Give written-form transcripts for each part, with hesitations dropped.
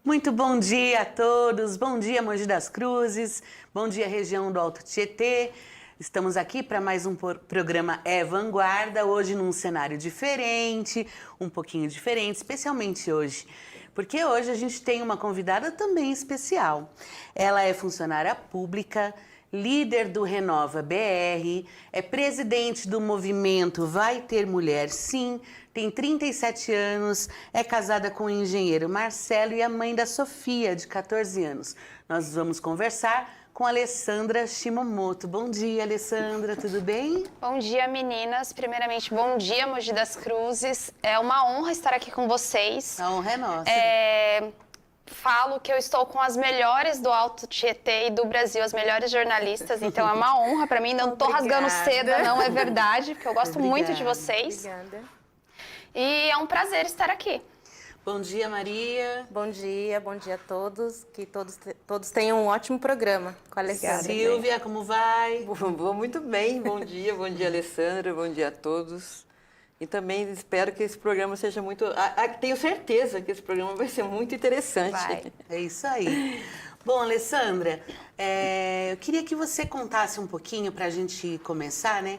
Muito bom dia a todos, bom dia Mogi das Cruzes, bom dia região do Alto Tietê. Estamos aqui para mais um programa É Vanguarda, hoje num cenário diferente, um pouquinho diferente, especialmente hoje. Porque hoje a gente tem uma convidada também especial. Ela é funcionária pública, líder do Renova BR, é presidente do movimento Vai Ter Mulher Sim, tem 37 anos, é casada com o engenheiro Marcelo e a mãe da Sofia, de 14 anos. Nós vamos conversar com a Alessandra Shimomoto. Bom dia, Alessandra, tudo bem? Bom dia, meninas. Primeiramente, bom dia, Mogi das Cruzes. É uma honra estar aqui com vocês. A honra é nossa. Falo que eu estou com as melhores do Alto Tietê e do Brasil, as melhores jornalistas, então é uma honra para mim. Não estou rasgando seda, não é verdade, porque eu gosto muito de vocês. Obrigada. E é um prazer estar aqui. Bom dia, Maria. Bom dia a todos. Que todos tenham um ótimo programa com a Alessandra. Silvia, como vai? Vou muito bem. Bom dia, Alessandra, bom dia a todos. E também espero que esse programa seja muito... tenho certeza que esse programa vai ser muito interessante. Vai. É isso aí. Bom, Alessandra, eu queria que você contasse um pouquinho para a gente começar, né?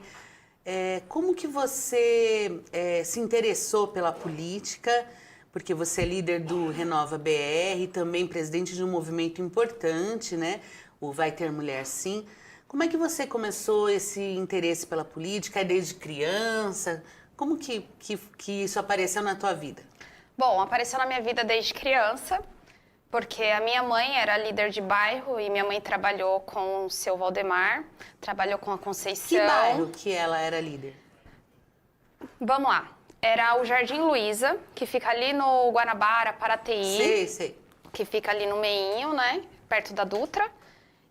Como que você se interessou pela política? Porque você é líder do Renova BR, também presidente de um movimento importante, né? O Vai Ter Mulher Sim. Como é que você começou esse interesse pela política? É desde criança? Como que isso apareceu na tua vida? Bom, apareceu na minha vida desde criança, porque a minha mãe era líder de bairro e minha mãe trabalhou com o seu Valdemar, trabalhou com a Conceição. Que bairro que ela era líder? Vamos lá. Era o Jardim Luiza, que fica ali no Guanabara, Paraty. Sei. Que fica ali no meinho, né? Perto da Dutra.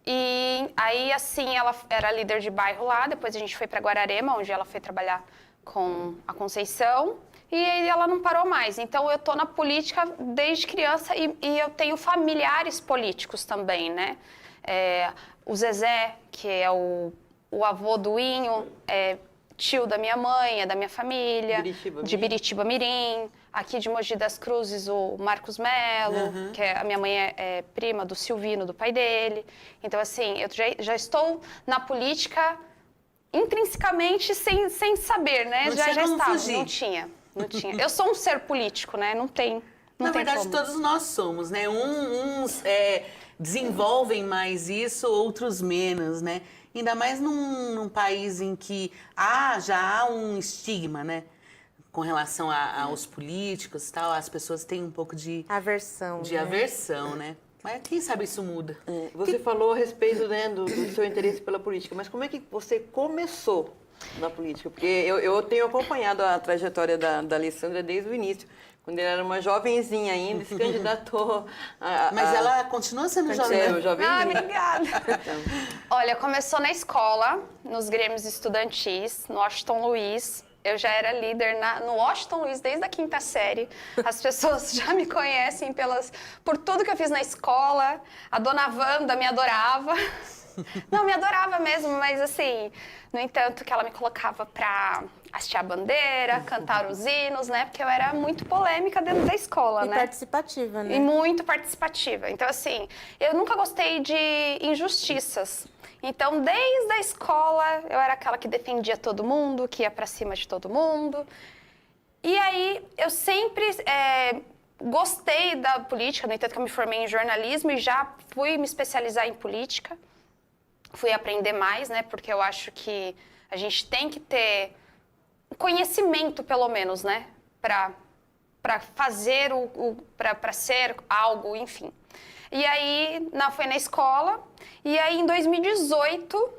E aí, assim, ela era líder de bairro lá. Depois a gente foi para Guararema, onde ela foi trabalhar com a Conceição. E aí ela não parou mais. Então, eu tô na política desde criança e eu tenho familiares políticos também, né? O Zezé, que é o avô do Inho, tio da minha mãe, é da minha família, de Biritiba Mirim. Aqui de Mogi das Cruzes, o Marcos Melo, que a minha mãe é prima do Silvino, do pai dele. Então, assim, eu já estou na política intrinsecamente sem saber, né? Não já como estava, fugir. não tinha. Eu sou um ser político, né? Não tem Na verdade, como. todos nós somos, né? Uns desenvolvem mais isso, outros menos, né? Ainda mais num país em que já há um estigma, né? Com relação aos políticos e tal, as pessoas têm um pouco de Aversão. aversão, né? Mas quem sabe isso muda. Você falou a respeito, né, do seu interesse pela política, mas como é que você começou na política? Porque eu tenho acompanhado a trajetória da Alessandra desde o início. Quando ela era uma jovenzinha ainda, se candidatou Mas ela continua sendo jovem. jovenzinha. Obrigada. Então, Olha, começou na escola, nos grêmios estudantis, no Washington Luiz. Eu já era líder no Washington Luiz desde a 5ª série. As pessoas já me conhecem por tudo que eu fiz na escola. A dona Wanda me adorava. Não, me adorava mesmo, mas assim, no entanto, que ela me colocava pra hastear a bandeira, cantar os hinos, né? Porque eu era muito polêmica dentro da escola, E né? participativa, né? E muito participativa. Então, assim, eu nunca gostei de injustiças. Então, desde a escola, eu era aquela que defendia todo mundo, que ia pra cima de todo mundo. E aí, eu sempre gostei da política, no entanto que eu me formei em jornalismo e já fui me especializar em política. Fui aprender mais, né? Porque eu acho que a gente tem que ter conhecimento, pelo menos, né? Para fazer para ser algo, enfim. E aí, foi na escola. E aí, em 2018,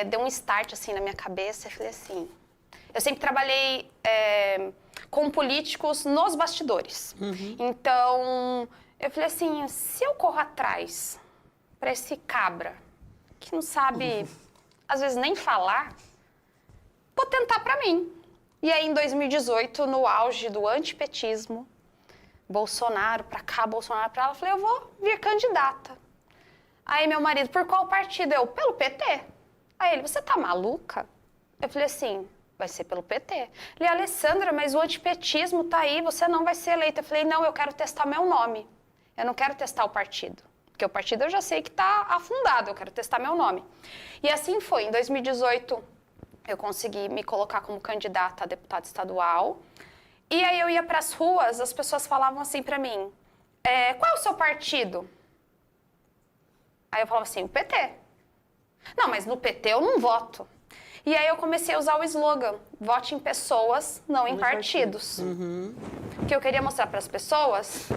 deu um start, assim, na minha cabeça. Eu falei assim... Eu sempre trabalhei com políticos nos bastidores. Então, eu falei assim, se eu corro atrás para esse cabra que não sabe, às vezes, nem falar, vou tentar para mim. E aí, em 2018, no auge do antipetismo, Bolsonaro pra cá, Bolsonaro pra lá, eu falei, eu vou vir candidata. Aí meu marido, por qual partido? Eu, pelo PT. Aí ele, você tá maluca? Eu falei assim, vai ser pelo PT. Ele, Alessandra, mas o antipetismo tá aí, você não vai ser eleita. Eu falei, não, eu quero testar meu nome. Eu não quero testar o partido. Porque o partido eu já sei que tá afundado, eu quero testar meu nome. E assim foi. Em 2018, eu consegui me colocar como candidata a deputada estadual. E aí eu ia pras ruas, as pessoas falavam assim pra mim, qual é o seu partido? Aí eu falava assim, o PT. Não, mas no PT eu não voto. E aí eu comecei a usar o slogan, vote em pessoas, não em partidos. Porque eu queria mostrar para as pessoas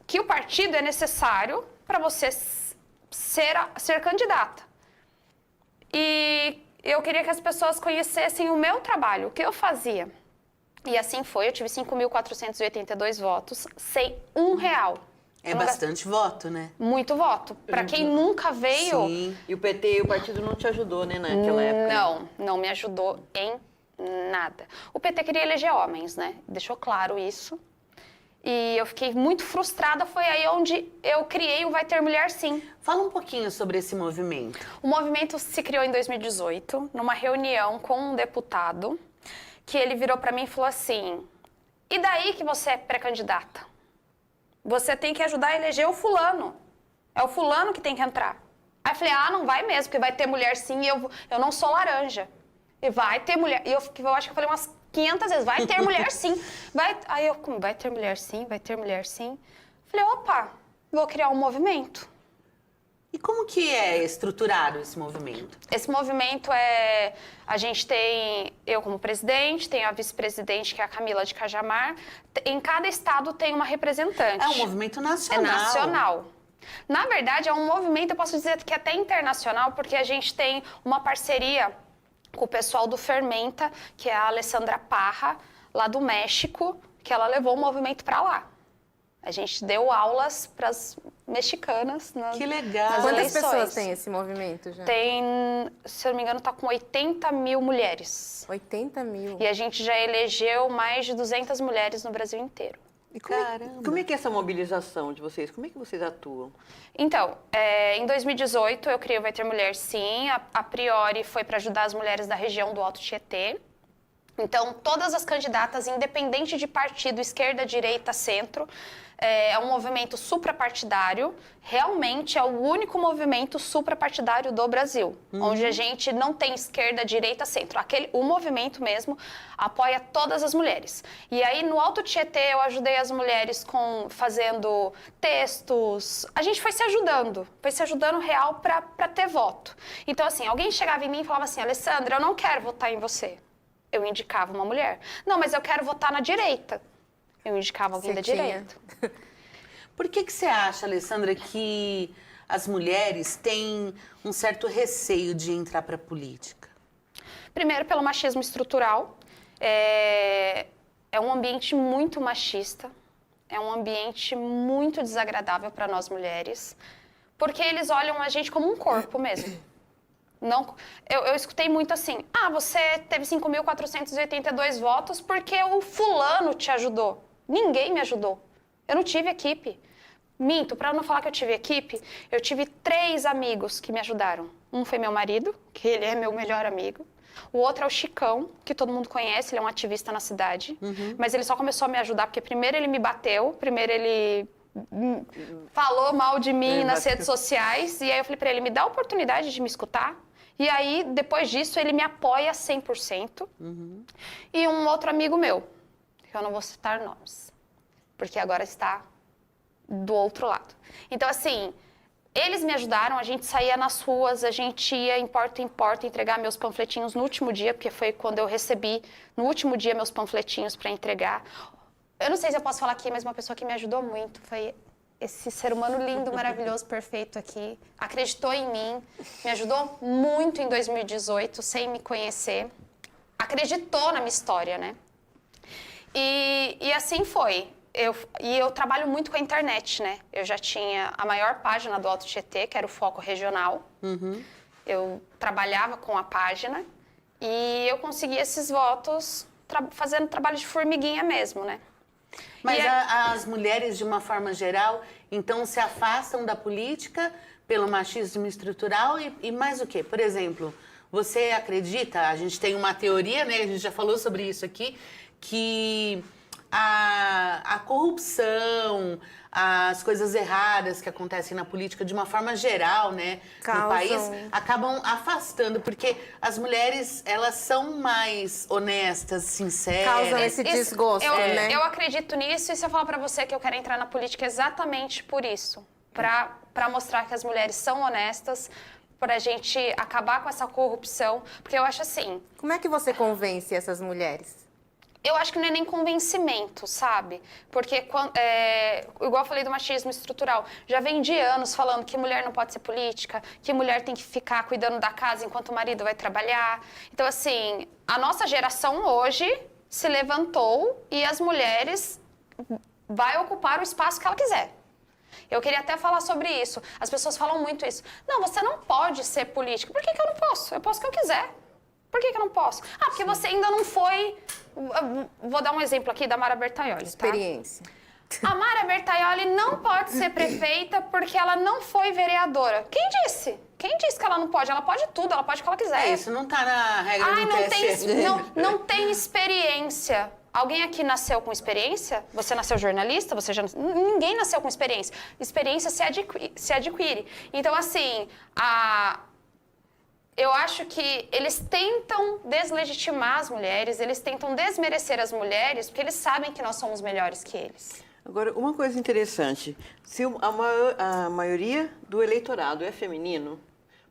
que o partido é necessário para você ser candidata. E eu queria que as pessoas conhecessem o meu trabalho, o que eu fazia. E assim foi, eu tive 5.482 votos, sem R$1. É bastante voto, né? Muito voto. Para quem nunca veio... Sim. E o PT, o partido não te ajudou, né, naquela época? Não me ajudou em nada. O PT queria eleger homens, né? Deixou claro isso. E eu fiquei muito frustrada, foi aí onde eu criei o Vai Ter Mulher Sim. Fala um pouquinho sobre esse movimento. O movimento se criou em 2018, numa reunião com um deputado, que ele virou para mim e falou assim, e daí que você é pré-candidata? Você tem que ajudar a eleger o fulano. É o fulano que tem que entrar. Aí eu falei, não vai mesmo, porque vai ter mulher sim e eu não sou laranja. E vai ter mulher. E eu acho que eu falei umas 500 vezes, vai ter mulher sim. Aí eu, vai ter mulher sim, vai ter mulher sim. Falei, opa, vou criar um movimento. E como que é estruturado esse movimento? Esse movimento a gente tem eu como presidente, tem a vice-presidente, que é a Camila de Cajamar. Em cada estado tem uma representante. É um movimento nacional. É nacional. Na verdade, é um movimento, eu posso dizer que até internacional, porque a gente tem uma parceria com o pessoal do Fermenta, que é a Alessandra Parra, lá do México, que ela levou o movimento para lá. A gente deu aulas para as mexicanas Que legal. nas Quantas eleições. pessoas tem esse movimento já? Tem, se eu não me engano, está com 80 mil mulheres. 80 mil. E a gente já elegeu mais de 200 mulheres no Brasil inteiro. E Caramba. como é que é essa mobilização de vocês? Como é que vocês atuam? Então, em 2018 eu criei o Vai Ter Mulher Sim. A priori foi para ajudar as mulheres da região do Alto Tietê. Então, todas as candidatas, independente de partido, esquerda, direita, centro, é um movimento suprapartidário. Realmente é o único movimento suprapartidário do Brasil, onde a gente não tem esquerda, direita, centro. O movimento mesmo apoia todas as mulheres. E aí, no Alto Tietê, eu ajudei as mulheres fazendo textos. A gente foi se ajudando real para ter voto. Então, assim, alguém chegava em mim e falava assim, Alessandra, eu não quero votar em você. Eu indicava uma mulher. Não, mas eu quero votar na direita. Eu indicava alguém da direita. Por que você acha, Alessandra, que as mulheres têm um certo receio de entrar para a política? Primeiro, pelo machismo estrutural. É um ambiente muito machista. É um ambiente muito desagradável para nós mulheres. Porque eles olham a gente como um corpo mesmo. Não, eu escutei muito assim, você teve 5.482 votos porque o fulano te ajudou. Ninguém me ajudou. Eu não tive equipe. Minto, para não falar que eu tive equipe, eu tive 3 amigos que me ajudaram. Um foi meu marido, que ele é meu melhor amigo. O outro é o Chicão, que todo mundo conhece, ele é um ativista na cidade. Mas ele só começou a me ajudar porque primeiro ele me bateu, primeiro ele falou mal de mim nas redes sociais. E aí eu falei para ele, me dá a oportunidade de me escutar. E aí, depois disso, ele me apoia 100%. E um outro amigo meu, que eu não vou citar nomes, porque agora está do outro lado. Então, assim, eles me ajudaram, a gente saía nas ruas, a gente ia em porta entregar meus panfletinhos no último dia, porque foi quando eu recebi, no último dia, meus panfletinhos para entregar. Eu não sei se eu posso falar aqui, mas uma pessoa que me ajudou muito foi esse ser humano lindo, maravilhoso, perfeito aqui, acreditou em mim, me ajudou muito em 2018, sem me conhecer, acreditou na minha história, né? E assim foi. Eu trabalho muito com a internet, né? Eu já tinha a maior página do Alto Tietê, que era o Foco Regional. Eu trabalhava com a página e eu consegui esses votos fazendo trabalho de formiguinha mesmo, né? Mas E as mulheres, de uma forma geral, então se afastam da política pelo machismo estrutural e mais o quê? Por exemplo, você acredita, a gente tem uma teoria, né, a gente já falou sobre isso aqui, que a corrupção, as coisas erradas que acontecem na política de uma forma geral, né, no país, acabam afastando, porque as mulheres, elas são mais honestas, sinceras. Causam esse desgosto, né? Eu acredito nisso, e se eu falar pra você que eu quero entrar na política exatamente por isso, pra mostrar que as mulheres são honestas, pra gente acabar com essa corrupção, porque eu acho assim... Como é que você convence essas mulheres? Eu acho que não é nem convencimento, sabe? Porque, igual eu falei do machismo estrutural, já vem de anos falando que mulher não pode ser política, que mulher tem que ficar cuidando da casa enquanto o marido vai trabalhar. Então, assim, a nossa geração hoje se levantou e as mulheres vai ocupar o espaço que ela quiser. Eu queria até falar sobre isso. As pessoas falam muito isso. Não, você não pode ser política. Por que eu não posso? Eu posso o que eu quiser. Por que eu não posso? Ah, porque você ainda não foi... Vou dar um exemplo aqui da Mara Bertaioli, tá? Experiência. A Mara Bertaioli não pode ser prefeita porque ela não foi vereadora. Quem disse? Quem disse que ela não pode? Ela pode tudo, ela pode o que ela quiser. Isso não tá na regra do não TSE. não tem experiência. Alguém aqui nasceu com experiência? Você nasceu jornalista? Ninguém nasceu com experiência. Experiência se adquire. Então, assim, eu acho que eles tentam deslegitimar as mulheres, eles tentam desmerecer as mulheres, porque eles sabem que nós somos melhores que eles. Agora, uma coisa interessante, se a maioria do eleitorado é feminino,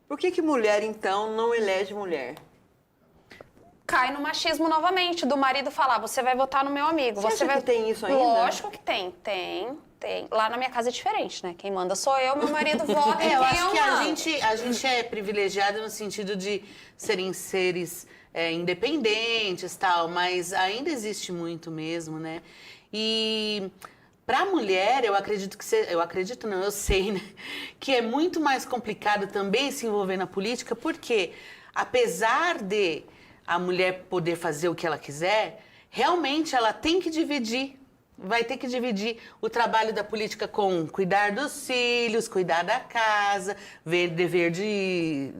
por que mulher, então, não elege mulher? Cai no machismo novamente, do marido falar, você vai votar no meu amigo. Você acha que tem isso ainda? Lógico que tem. Lá na minha casa é diferente, né? Quem manda sou eu, meu marido vota em quem eu acho que mando. a gente é privilegiada no sentido de serem seres independentes, tal, mas ainda existe muito mesmo, né? E para a mulher, eu sei, né? Que é muito mais complicado também se envolver na política, porque apesar de a mulher poder fazer o que ela quiser, realmente ela tem que dividir. Vai ter que dividir o trabalho da política com cuidar dos filhos, cuidar da casa, ver dever de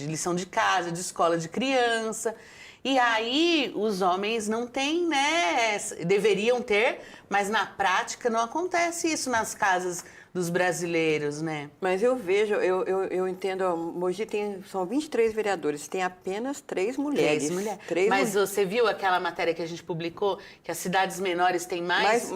lição de casa, de escola de criança. E aí os homens não têm, né? Deveriam ter, mas na prática não acontece isso nas casas dos brasileiros, né? Mas eu vejo, eu entendo, Mogi são 23 vereadores, tem apenas 3 mulheres. 3 mulheres. Mas você viu aquela matéria que a gente publicou, que as cidades menores têm mais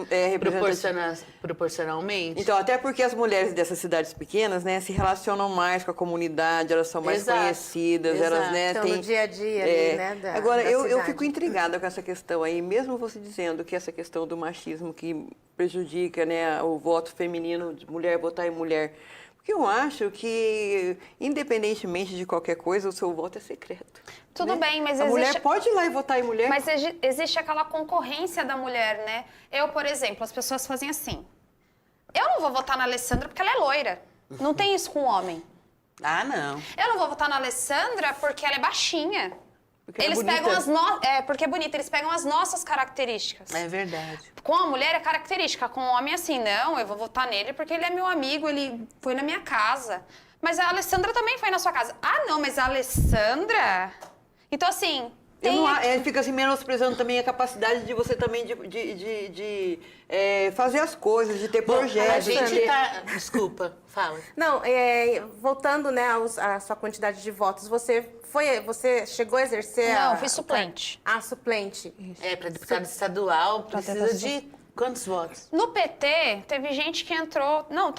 proporcionalmente? Então, até porque as mulheres dessas cidades pequenas, né, se relacionam mais com a comunidade, elas são mais conhecidas, elas, né, estão no dia a dia ali, né? Agora, eu fico intrigada com essa questão aí, mesmo você dizendo que essa questão do machismo que prejudica, né, o voto feminino, de mulher votar em mulher. Porque eu acho que, independentemente de qualquer coisa, o seu voto é secreto. Tudo bem, mas a mulher pode ir lá e votar em mulher. Mas existe aquela concorrência da mulher, né? Eu, por exemplo, as pessoas fazem assim. Eu não vou votar na Alessandra porque ela é loira. Não tem isso com homem. Ah, não. Eu não vou votar na Alessandra porque ela é baixinha. Porque eles pegam porque é bonita, eles pegam as nossas características. É verdade. Com a mulher é característica, com o homem é assim, não, eu vou votar nele porque ele é meu amigo, ele foi na minha casa. Mas a Alessandra também foi na sua casa. Ah, não, mas a Alessandra... Então, assim... Fica assim menosprezando também a capacidade de você também de fazer as coisas, de ter projetos. A gente Desculpa, fala. Não, voltando, né, à sua quantidade de votos, você chegou a exercer Não, fui suplente. Suplente. Para deputado estadual, precisa de quantos votos? No PT, teve gente que entrou... Não,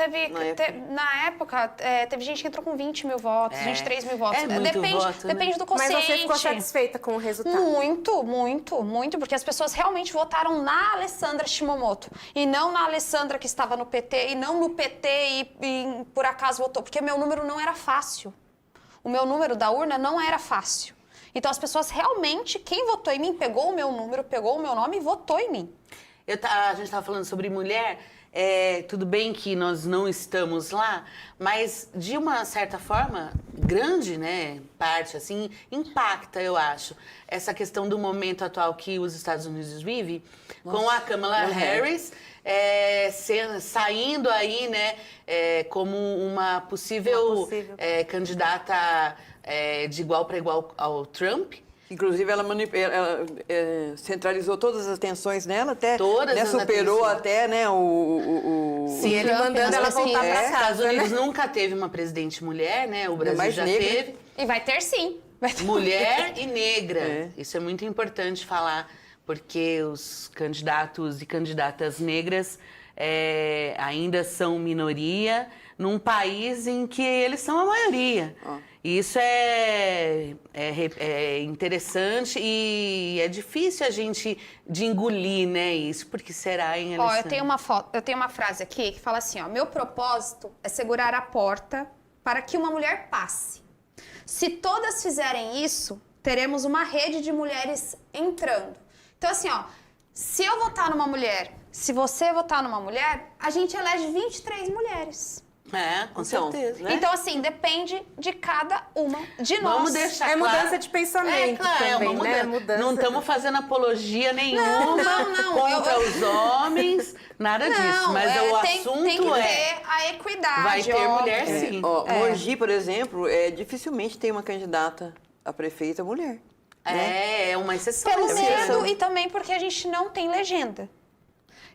na época, teve gente que entrou com 20 mil votos, 23 mil votos. Depende do quociente. Mas você ficou satisfeita com o resultado? Muito, porque as pessoas realmente votaram na Alessandra Shimomoto. E não na Alessandra que estava no PT, e não no PT e por acaso votou. Porque meu número não era fácil. O meu número da urna não era fácil. Então, as pessoas realmente, quem votou em mim, pegou o meu número, pegou o meu nome e votou em mim. A gente estava falando sobre mulher, tudo bem que nós não estamos lá, mas de uma certa forma, grande, né, parte, assim, impacta, eu acho, essa questão do momento atual que os Estados Unidos vivem, com a Kamala Harris saindo aí, né, como uma possível, candidata de igual para igual ao Trump. Inclusive, ela centralizou todas as atenções nela, até Todas né, as superou atenções. até né, Se ele Trump mandando nas ela voltar para pesquisas. casa, Estados Unidos nunca teve uma presidente mulher, né? O Brasil mais já negra. teve. E vai ter sim. Vai ter. Mulher e negra. É. Isso é muito importante falar, porque os candidatos e candidatas negras ainda são minoria num país em que eles são a maioria. E isso é interessante e é difícil a gente de engolir, né, isso, porque será em eleição. Ó, eu tenho uma frase aqui que fala assim, ó, meu propósito é segurar a porta para que uma mulher passe. Se todas fizerem isso, teremos uma rede de mulheres entrando. Então, assim, ó, se eu votar numa mulher, se você votar numa mulher, a gente elege 23 mulheres. Com Então, certeza. né? Então, assim, depende de cada uma de nós. Vamos deixar É claro. mudança de pensamento claro, também, uma né? mudança. Não estamos fazendo apologia nenhuma não, contra os homens, nada disso. Mas o assunto tem que ter a equidade. vai ter óbvio. mulher sim. Mogi, por exemplo, dificilmente tem uma candidata a prefeita mulher. Né? É uma exceção. Pelo esse medo ano. e também porque a gente não tem legenda.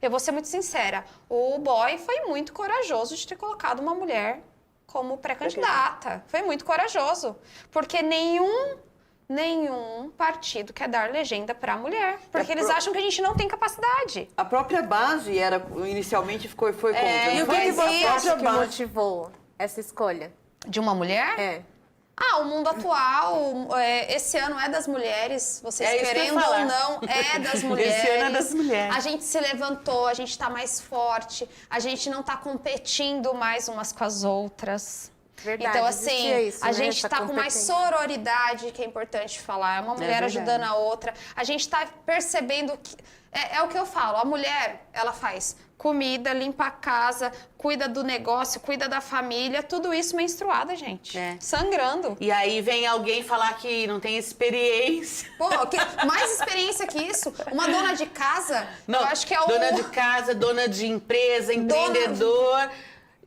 Eu vou ser muito sincera, o boy foi muito corajoso de ter colocado uma mulher como pré-candidata. Foi muito corajoso, porque nenhum partido quer dar legenda para a mulher, porque eles acham que a gente não tem capacidade. A própria base inicialmente foi contra. E não o que, foi? que você Mas acha que motivou essa escolha? De uma mulher? O mundo atual, esse ano é das mulheres, vocês É isso que eu ia querendo ou falar. não, é das mulheres. Esse ano é das mulheres. A gente se levantou, a gente está mais forte, a gente não está competindo mais umas com as outras. Verdade, Então, existia assim, isso, a né, gente essa está com mais competência. sororidade, que é importante falar. É uma mulher verdade. ajudando a outra. A gente está percebendo que... É o que eu falo, a mulher, ela faz comida, limpa a casa, cuida do negócio, cuida da família, tudo isso menstruada, gente. Sangrando. E aí vem alguém falar que não tem experiência. Pô, mais experiência que isso? Uma dona de casa, Não, eu acho que é o... dona de casa, dona de empresa, empreendedor.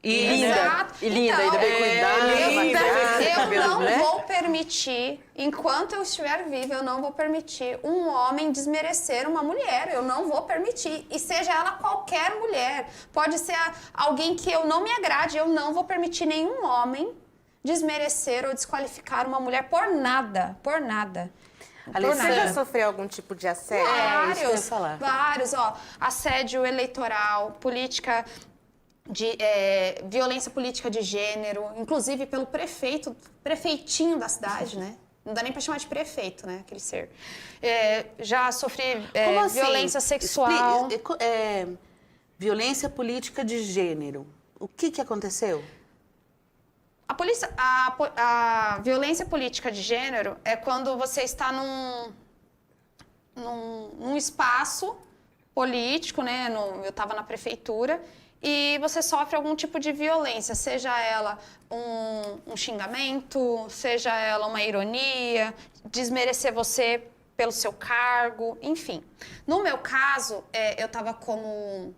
E Linda. Exato. E linda, Então, ainda bem cuidada. linda. maquiada, Eu cabelo, não né? vou permitir, enquanto eu estiver viva, eu não vou permitir um homem desmerecer uma mulher. Eu não vou permitir. E seja ela qualquer mulher. Pode ser alguém que eu não me agrade. Eu não vou permitir nenhum homem desmerecer ou desqualificar uma mulher por nada. Por nada. Você já sofreu algum tipo de assédio? isso que eu ia falar. Vários, ó. Assédio eleitoral, política... violência política de gênero, inclusive pelo prefeitinho da cidade, né? Não dá nem pra chamar de prefeito, né? Aquele ser. Já sofri Como assim? violência sexual. Violência política de gênero. O que aconteceu? A violência política de gênero é quando você está num espaço político, né? Eu estava na prefeitura. E você sofre algum tipo de violência, seja ela um xingamento, seja ela uma ironia, desmerecer você pelo seu cargo, enfim. No meu caso, eu estava como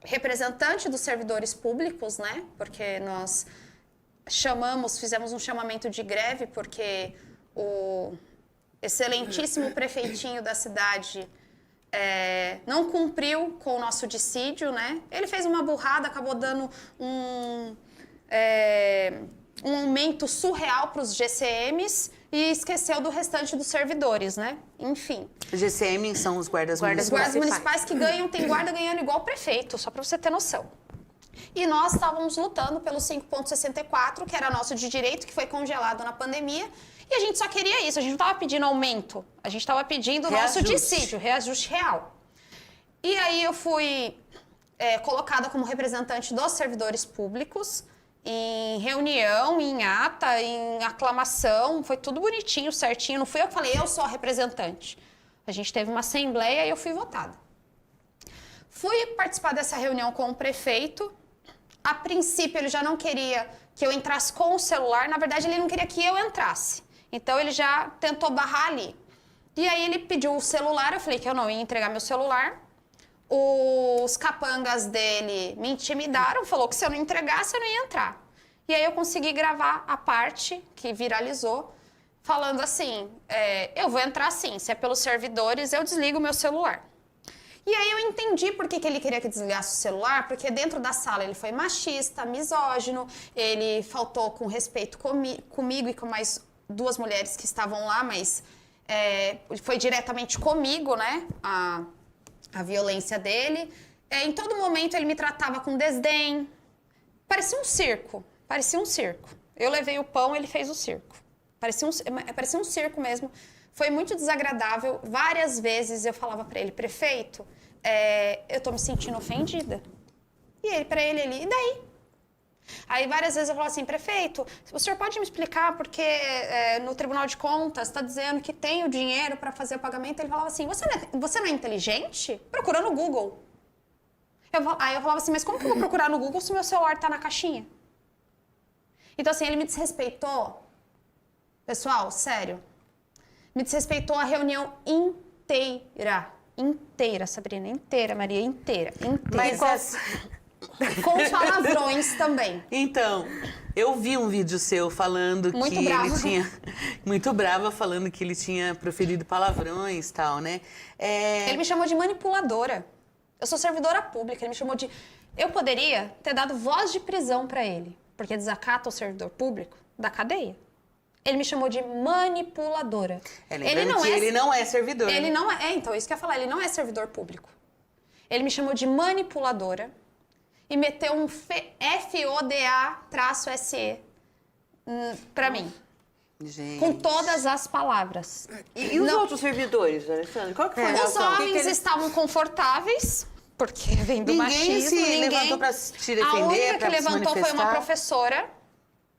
representante dos servidores públicos, né? Porque nós fizemos um chamamento de greve, porque o excelentíssimo prefeitinho da cidade... não cumpriu com o nosso dissídio, né? Ele fez uma burrada, acabou dando um aumento surreal para os GCMs e esqueceu do restante dos servidores, né? Enfim. GCM são os guardas Os municipais. guardas municipais que tem guarda ganhando igual o prefeito, só para você ter noção. E nós estávamos lutando pelo 5,64, que era nosso de direito, que foi congelado na pandemia. E a gente só queria isso, a gente não estava pedindo aumento, a gente estava pedindo o nosso dissídio, reajuste real. E aí eu fui colocada como representante dos servidores públicos, em reunião, em ata, em aclamação, foi tudo bonitinho, certinho. Não fui eu que falei, eu sou a representante. A gente teve uma assembleia e eu fui votada. Fui participar dessa reunião com o prefeito. A princípio, ele já não queria que eu entrasse com o celular. Na verdade, ele não queria que eu entrasse. Então, ele já tentou barrar ali. E aí, ele pediu o celular. Eu falei que eu não ia entregar meu celular. Os capangas dele me intimidaram. Falou que se eu não entregasse, eu não ia entrar. E aí, eu consegui gravar a parte que viralizou, falando assim, eu vou entrar sim. Se é pelos servidores, eu desligo o meu celular. E aí eu entendi por que ele queria que desligasse o celular, porque dentro da sala ele foi machista, misógino, ele faltou com respeito comigo e com mais 2 mulheres que estavam lá, mas foi diretamente comigo, né, a violência dele. Em todo momento ele me tratava com desdém. Parecia um circo. Eu levei o pão, ele fez o circo. Parecia um circo mesmo. Foi muito desagradável. Várias vezes eu falava para ele, prefeito, eu tô me sentindo ofendida. E ele, para ele, e daí? Aí várias vezes eu falava assim, prefeito, o senhor pode me explicar porque no Tribunal de Contas está dizendo que tem o dinheiro para fazer o pagamento? Ele falava assim, você não é inteligente? Procura no Google. Aí eu falava assim, mas como que eu vou procurar no Google se o meu celular está na caixinha? Então assim, ele me desrespeitou. Pessoal, sério. Me desrespeitou a reunião inteira. Inteira, Sabrina. Inteira, Maria. Inteira. Mas com os palavrões também. Então, eu vi um vídeo seu falando Muito que bravo. ele tinha... Muito brava, falando que ele tinha proferido palavrões e tal, né? Ele me chamou de manipuladora. Eu sou servidora pública. Ele me chamou de... Eu poderia ter dado voz de prisão pra ele, porque desacata o servidor público da cadeia. Ele me chamou de manipuladora. Ele não é servidor. Ele não é. Então, isso que eu ia falar. Ele não é servidor público. Ele me chamou de manipuladora e meteu um FODA-SE pra mim. Gente. Com todas as palavras. E os outros servidores, Alessandra? Qual que foi a Os reação? homens estavam confortáveis, porque vem do Ninguém machismo. se levantou pra te defender, A única pra que se levantou foi uma manifestar? professora,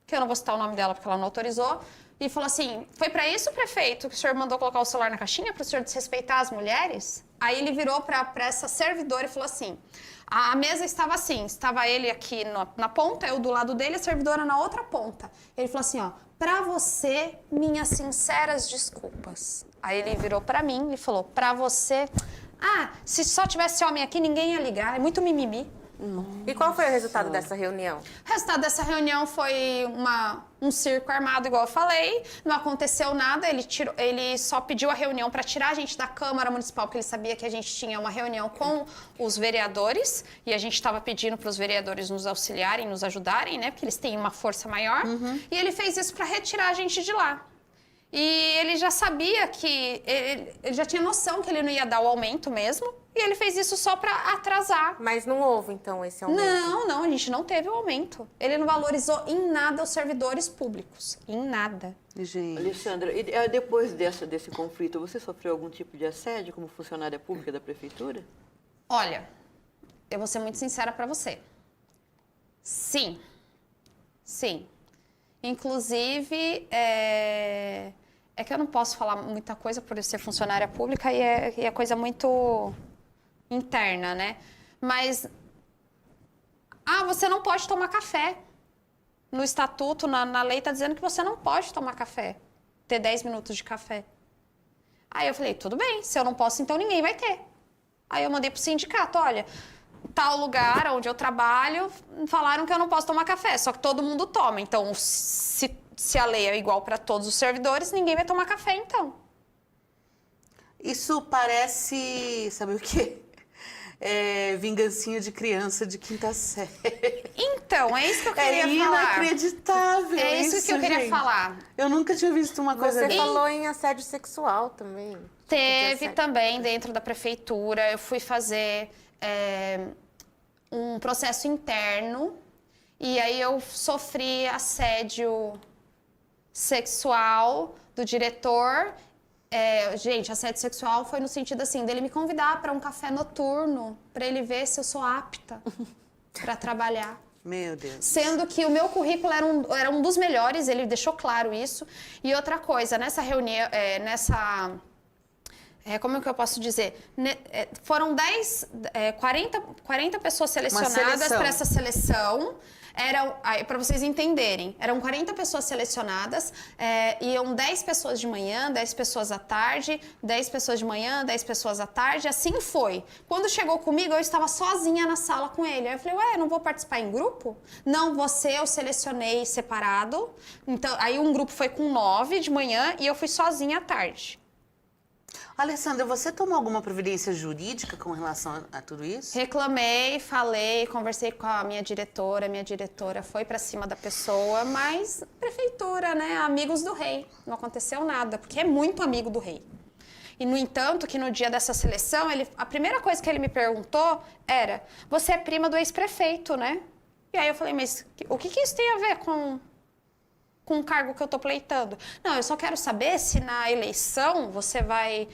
que eu não vou citar o nome dela porque ela não autorizou, e falou assim, foi pra isso, prefeito, que o senhor mandou colocar o celular na caixinha, para o senhor desrespeitar as mulheres? Aí ele virou pra essa servidora e falou assim, a mesa estava assim, estava ele aqui na ponta, eu do lado dele, a servidora na outra ponta. Ele falou assim, ó, pra você, minhas sinceras desculpas. Aí ele virou pra mim e falou, pra você... se só tivesse homem aqui, ninguém ia ligar, é muito mimimi. E qual foi o resultado dessa reunião? O resultado dessa reunião foi um circo armado, igual eu falei. Não aconteceu nada, ele só pediu a reunião para tirar a gente da Câmara Municipal, porque ele sabia que a gente tinha uma reunião com os vereadores e a gente estava pedindo para os vereadores nos auxiliarem, nos ajudarem, né? Porque eles têm uma força maior. E ele fez isso para retirar a gente de lá. E ele já sabia que... Ele já tinha noção que ele não ia dar o aumento mesmo. E ele fez isso só para atrasar. Mas não houve, então, esse aumento? Não, a gente não teve o aumento. Ele não valorizou em nada os servidores públicos. Em nada. Gente. Alessandra, e depois desse conflito, você sofreu algum tipo de assédio como funcionária pública da prefeitura? Olha, eu vou ser muito sincera para você. Sim. Inclusive, é que eu não posso falar muita coisa por eu ser funcionária pública e é coisa muito interna, né? Mas, você não pode tomar café. No estatuto, na lei, tá dizendo que você não pode tomar café. Ter 10 minutos de café. Aí eu falei, tudo bem, se eu não posso, então ninguém vai ter. Aí eu mandei pro sindicato, olha... tal lugar onde eu trabalho, falaram que eu não posso tomar café, só que todo mundo toma. Então, se a lei é igual para todos os servidores, ninguém vai tomar café, então. Isso parece, sabe o quê? Vingancinha de criança de quinta série. Então, é isso que eu queria falar. Inacreditável. É isso que eu queria gente. falar. Eu nunca tinha visto uma coisa Você dessa. falou em assédio sexual também. Teve também dentro da prefeitura. Eu fui fazer um processo interno e aí eu sofri assédio sexual do diretor. Gente, assédio sexual foi no sentido assim, dele me convidar para um café noturno, para ele ver se eu sou apta para trabalhar. Meu Deus. Sendo que o meu currículo era um dos melhores, ele deixou claro isso. E outra coisa, nessa reunião, como é que eu posso dizer? Foram 40 pessoas selecionadas para essa seleção. Para vocês entenderem, eram 40 pessoas selecionadas, iam 10 pessoas de manhã, 10 pessoas à tarde, 10 pessoas de manhã, 10 pessoas à tarde, assim foi. Quando chegou comigo, eu estava sozinha na sala com ele. Aí eu falei, eu não vou participar em grupo? Não, eu selecionei separado. Então, aí um grupo foi com 9 de manhã e eu fui sozinha à tarde. Alessandra, você tomou alguma providência jurídica com relação a tudo isso? Reclamei, falei, conversei com a minha diretora foi pra cima da pessoa, mas prefeitura, né, amigos do rei, não aconteceu nada, porque é muito amigo do rei. E, no entanto, que no dia dessa seleção, a primeira coisa que ele me perguntou era, você é prima do ex-prefeito, né? E aí eu falei, mas o que isso tem a ver com o cargo que eu tô pleitando? Não, eu só quero saber se na eleição você vai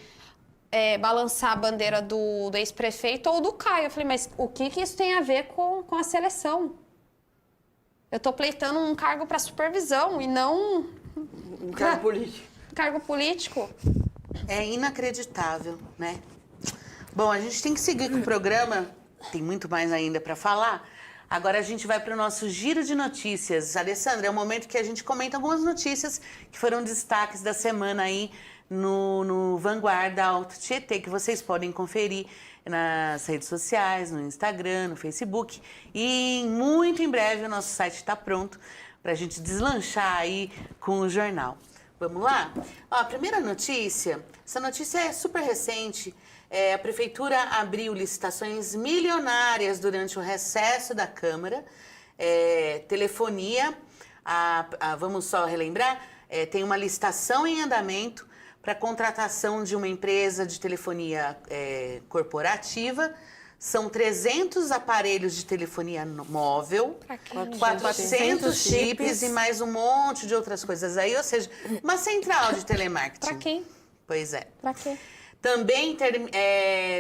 balançar a bandeira do ex-prefeito ou do Caio. Eu falei, mas o que isso tem a ver com a seleção? Eu tô pleitando um cargo para supervisão e não... Um cargo político. Cargo político. É inacreditável, né? Bom, a gente tem que seguir com o programa, tem muito mais ainda para falar. Agora a gente vai para o nosso giro de notícias. Alessandra, é o momento que a gente comenta algumas notícias que foram destaques da semana aí no Vanguarda Alto Tietê, que vocês podem conferir nas redes sociais, no Instagram, no Facebook. E muito em breve o nosso site está pronto para a gente deslanchar aí com o jornal. Vamos lá? Ó, a primeira notícia, essa notícia é super recente. A Prefeitura abriu licitações milionárias durante o recesso da Câmara. Telefonia, vamos só relembrar, tem uma licitação em andamento para a contratação de uma empresa de telefonia corporativa. São 300 aparelhos de telefonia móvel, 400 chips e mais um monte de outras coisas aí. Ou seja, uma central de telemarketing. Para quem? Pois é. Para quê? Também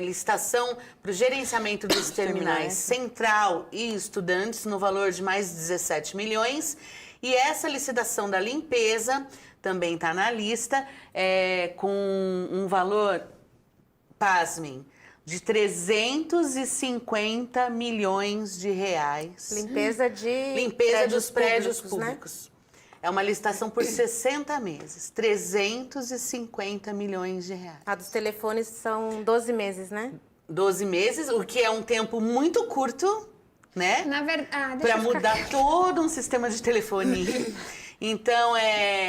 licitação para o gerenciamento dos terminais Central e Estudantes no valor de mais 17 milhões. E essa licitação da limpeza também está na lista, com um valor, pasmem, de 350 milhões de reais. Limpeza dos prédios públicos. Né? É uma licitação por 60 meses, 350 milhões de reais. A dos telefones são 12 meses, né? 12 meses, o que é um tempo muito curto, né? Na verdade, para mudar todo um sistema de telefonia. Então,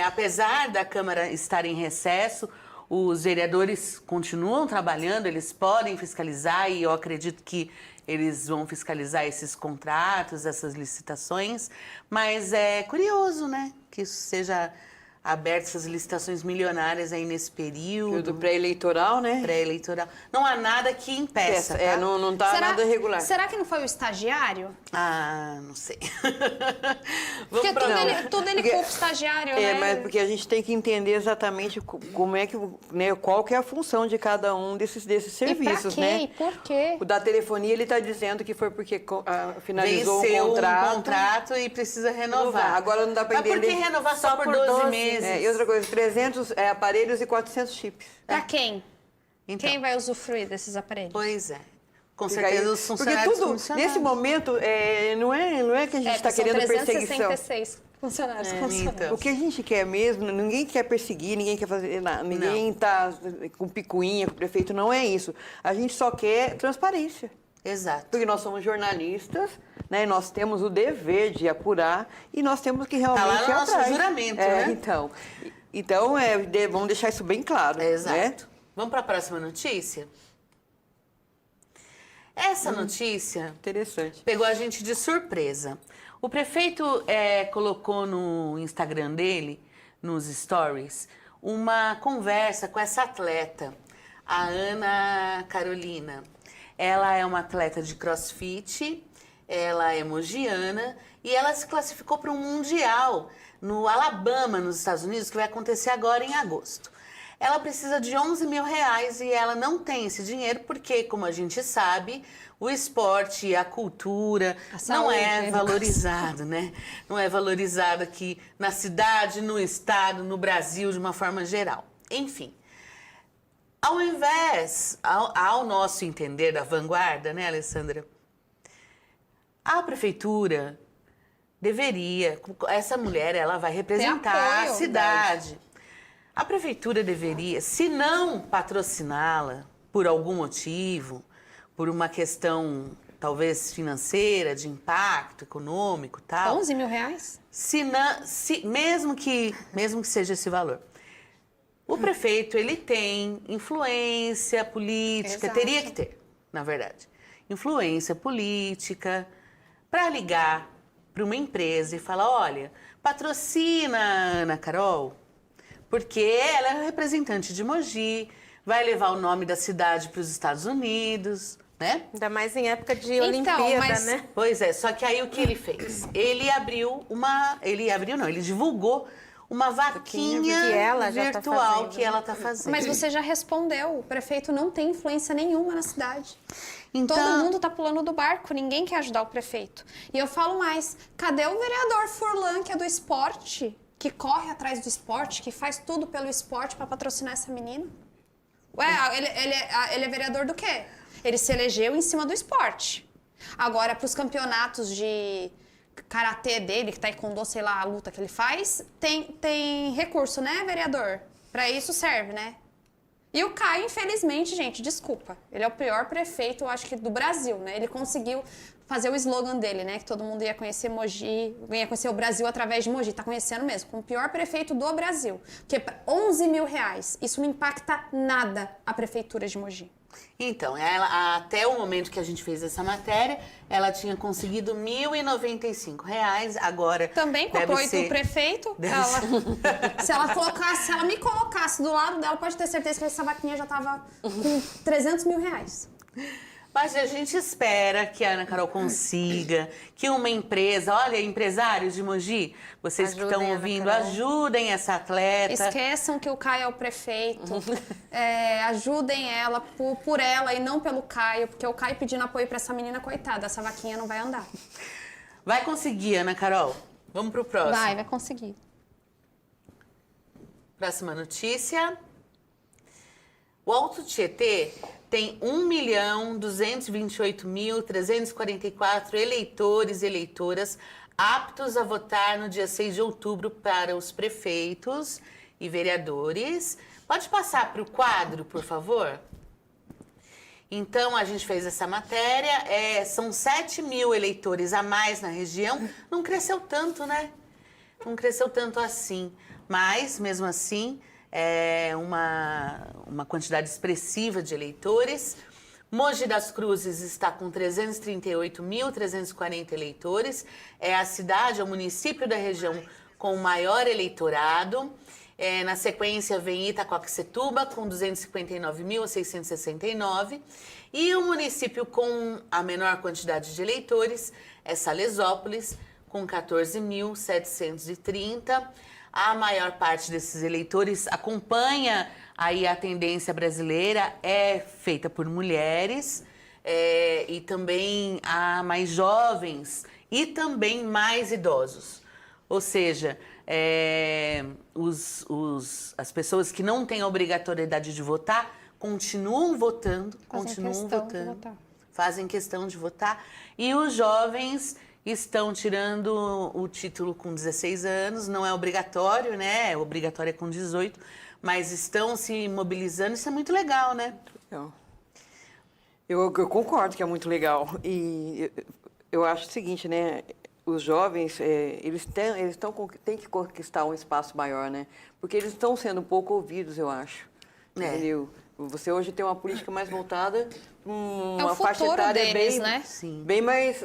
apesar da Câmara estar em recesso, os vereadores continuam trabalhando, eles podem fiscalizar e eu acredito que eles vão fiscalizar esses contratos, essas licitações, mas é curioso, né, que isso seja aberto, essas licitações milionárias aí nesse período. Pré-eleitoral, né? Pré-eleitoral. Não há nada que impeça, tá? Não tá nada irregular. Será que não foi o estagiário? Ah, não sei. Porque tudo ele culpa o estagiário, né? Mas porque a gente tem que entender exatamente como é que, né, qual que é a função de cada um desses serviços, e pra quê? né? E por quê? O da telefonia, ele está dizendo que foi porque finalizou Venceu um contrato e precisa renovar. Agora não dá para entender. Mas por que renovar só por 12 meses? E outra coisa, 300 aparelhos e 400 chips. Pra quem? Então, Quem vai usufruir desses aparelhos? Pois é. Com certeza os funcionários. Porque tudo, funcionários. nesse momento, não é que a gente está querendo perseguição. 366 funcionários. Então. O que a gente quer mesmo, ninguém quer perseguir, ninguém quer fazer nada, ninguém está com picuinha com o prefeito, não é isso. A gente só quer transparência. Exato. Porque nós somos jornalistas, né? E nós temos o dever de apurar e nós temos que realmente Tá lá no nosso atrás. juramento, né? Então vamos deixar isso bem claro. Exato. Né? Vamos para a próxima notícia? Essa notícia Interessante. pegou a gente de surpresa. O prefeito colocou no Instagram dele, nos stories, uma conversa com essa atleta, a Ana Carolina. Ela é uma atleta de crossfit, ela é mogiana e ela se classificou para um mundial no Alabama, nos Estados Unidos, que vai acontecer agora em agosto. Ela precisa de 11 mil reais e ela não tem esse dinheiro porque, como a gente sabe, o esporte, a cultura não é valorizado, né? Não é valorizado aqui na cidade, no estado, no Brasil, de uma forma geral. Enfim, Ao invés, ao nosso entender da vanguarda, né, Alessandra? A prefeitura deveria, essa mulher, ela vai representar apoio, a cidade. A prefeitura deveria, se não patrociná-la por algum motivo, por uma questão talvez financeira, de impacto econômico, tal. 11 mil reais? Mesmo que seja esse valor. O prefeito, ele tem influência política, Exato. teria que ter, na verdade. Influência política para ligar para uma empresa e falar, olha, patrocina a Ana Carol, porque ela é representante de Mogi, vai levar o nome da cidade para os Estados Unidos, né? Ainda mais em época de Então, Olimpíada, mas- né? Pois é, só que aí o que ele fez? Ele divulgou uma vaquinha que ela já tá virtual fazendo, que né? ela tá fazendo. Mas você já respondeu, o prefeito não tem influência nenhuma na cidade. Então- Todo mundo tá pulando do barco, ninguém quer ajudar o prefeito. E eu falo mais, cadê o vereador Furlan, que é do esporte, que corre atrás do esporte, que faz tudo pelo esporte para patrocinar essa menina? Ué, ele é vereador do quê? Ele se elegeu em cima do esporte. Agora, para os campeonatos de karatê dele, que taekwondo, sei lá, a luta que ele faz, tem recurso, né, vereador? Para isso serve, né? E o Caio, infelizmente, gente, desculpa, ele é o pior prefeito, eu acho que do Brasil, né? Ele conseguiu fazer o slogan dele, né? Que todo mundo ia conhecer Mogi, ia conhecer o Brasil através de Mogi, tá conhecendo mesmo, como o pior prefeito do Brasil. Porque 11 mil reais, isso não impacta nada a prefeitura de Mogi. Então, ela, até o momento que a gente fez essa matéria, ela tinha conseguido R$ 1.095. Agora Também com deve apoio ser- do prefeito, deve se ela me colocasse do lado dela, pode ter certeza que essa vaquinha já tava com 300 mil reais. Mas a gente espera que a Ana Carol consiga, que uma empresa, olha, empresários de Mogi, vocês que Ajudem estão a Ana ouvindo, Carol. ajudem essa atleta. Esqueçam que o Caio é o prefeito. Ajudem ela por ela e não pelo Caio, porque o Caio pedindo apoio pra essa menina, coitada, essa vaquinha não vai andar. Vai conseguir, Ana Carol. Vamos pro próximo. Vai conseguir. Próxima notícia. O Alto Tietê tem 1.228.344 eleitores e eleitoras aptos a votar no dia 6 de outubro para os prefeitos e vereadores. Pode passar para o quadro, por favor? Então, a gente fez essa matéria, são 7 mil eleitores a mais na região. Não cresceu tanto, né? Não cresceu tanto assim. Mas, mesmo assim, é uma quantidade expressiva de eleitores. Mogi das Cruzes está com 338.340 eleitores. É a cidade, é o município da região com o maior eleitorado. Na sequência vem Itacoaxetuba com 259.669. E o município com a menor quantidade de eleitores é Salesópolis, com 14.730. A maior parte desses eleitores acompanha aí a tendência brasileira, é feita por mulheres e também há mais jovens e também mais idosos. Ou seja, as pessoas que não têm a obrigatoriedade de votar continuam votando, fazem questão de votar. E os jovens estão tirando o título com 16 anos, não é obrigatório, né? Obrigatório é com 18, mas estão se mobilizando, isso é muito legal, né? Eu concordo que é muito legal. E eu acho o seguinte, né? Os jovens, eles têm que conquistar um espaço maior, né? Porque eles estão sendo um pouco ouvidos, eu acho. Entendeu? Você hoje tem uma política mais voltada, uma faixa etária deles, né? Bem mais